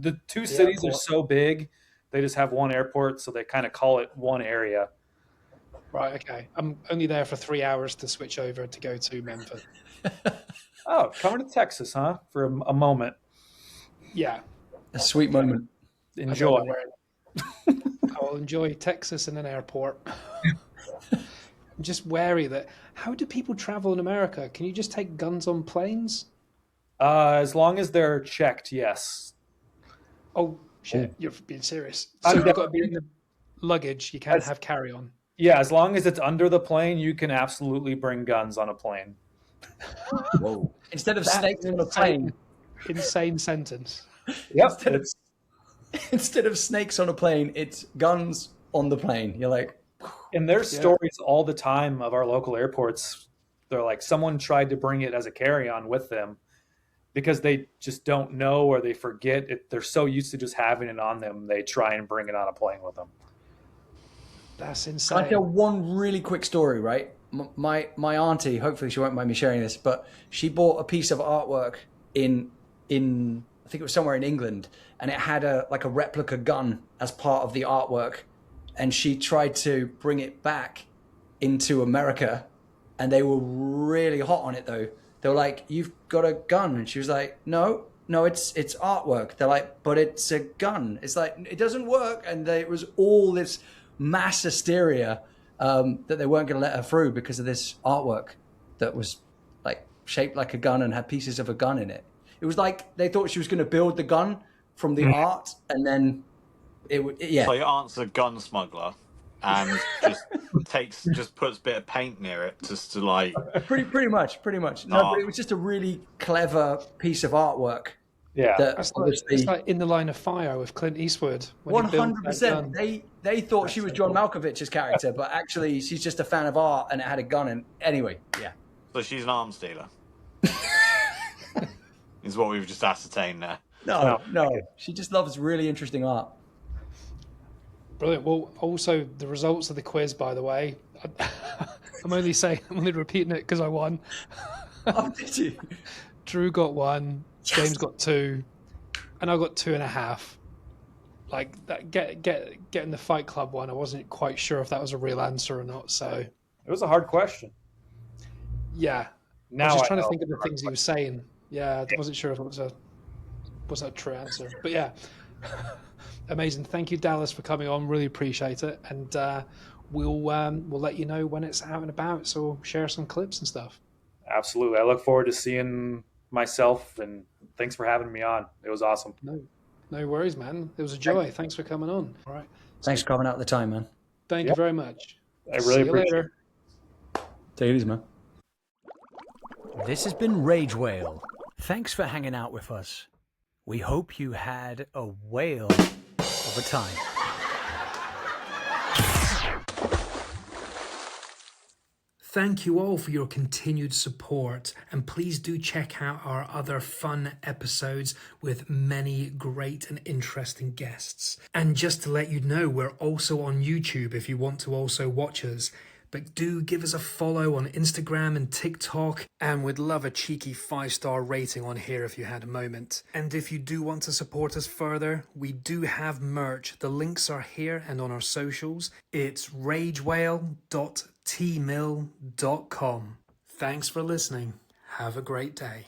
the 2 cities are airport. so big, they just have one airport, so they kind of call it one area. Right. Okay. I'm only there for 3 hours to switch over to go to Memphis. Oh, coming to Texas, huh? For a moment. Yeah. A sweet moment. I don't Enjoy. know where. I will enjoy Texas in an airport. I'm just wary that how do people travel in America? Can you just take guns on planes? As long as they're checked, yes. Oh shit, you're being serious. I'm So you've got to be in the luggage. You can't That's- have carry-on. Yeah, as long as it's under the plane, you can absolutely bring guns on a plane. Whoa. Instead of That's snakes on a plane, Insane sentence. Yep. Instead of- It's, instead of snakes on a plane, it's guns on the plane. You're like, and there's stories all the time of our local airports. They're like, someone tried to bring it as a carry-on with them because they just don't know or they forget it. They're so used to just having it on them, they try and bring it on a plane with them. That's can I insane. tell one really quick story, right? My auntie, hopefully she won't mind me sharing this, but she bought a piece of artwork in I think it was somewhere in England, and it had a replica gun as part of the artwork, and she tried to bring it back into America, and they were really hot on it though. They were like, "You've got a gun," and she was like, "No, it's artwork." They're like, "But it's a gun." It's like it doesn't work, and it was all this mass hysteria that they weren't going to let her through because of this artwork that was like shaped like a gun and had pieces of a gun in it. It was like they thought she was going to build the gun from the art, and then it would yeah. So your aunt's a gun smuggler and just puts a bit of paint near it just to like. Pretty much. No, but it was just a really clever piece of artwork. Yeah. That It's obviously like In the Line of Fire with Clint Eastwood. When he built that 100%. gun. They thought she was John Malkovich's character, but actually she's just a fan of art and it had a gun. And anyway, yeah. So she's an arms dealer. Is what we've just ascertained there. No, she just loves really interesting art. Brilliant. Well, also the results of the quiz, by the way. I'm only repeating it because I won. Oh, did you? Drew got 1, James got 2, and I got 2.5. Like that, getting the Fight Club one, I wasn't quite sure if that was a real answer or not. So It was a hard question. yeah, Now I was just I trying to know. think of the things he was saying. Yeah, I wasn't sure if it was a true answer. But yeah, amazing. Thank you, Dallas, for coming on. Really appreciate it, and we'll let you know when it's out and about. So share some clips and stuff. Absolutely. I look forward to seeing myself, and thanks for having me on. It was awesome. No worries, man. It was a joy. Thanks for coming on. All right. Thanks for carving out the time, man. Thank you very much. I See really you appreciate later. Take it easy, man. This has been Rage Whale. Thanks for hanging out with us. We hope you had a whale of a time. Thank you all for your continued support, and please do check out our other fun episodes with many great and interesting guests. And just to let you know, we're also on YouTube if you want to also watch us. But do give us a follow on Instagram and TikTok, and we'd love a cheeky 5-star rating on here if you had a moment. And if you do want to support us further, we do have merch. The links are here and on our socials. It's ragewhale.tmill.com. Thanks for listening. Have a great day.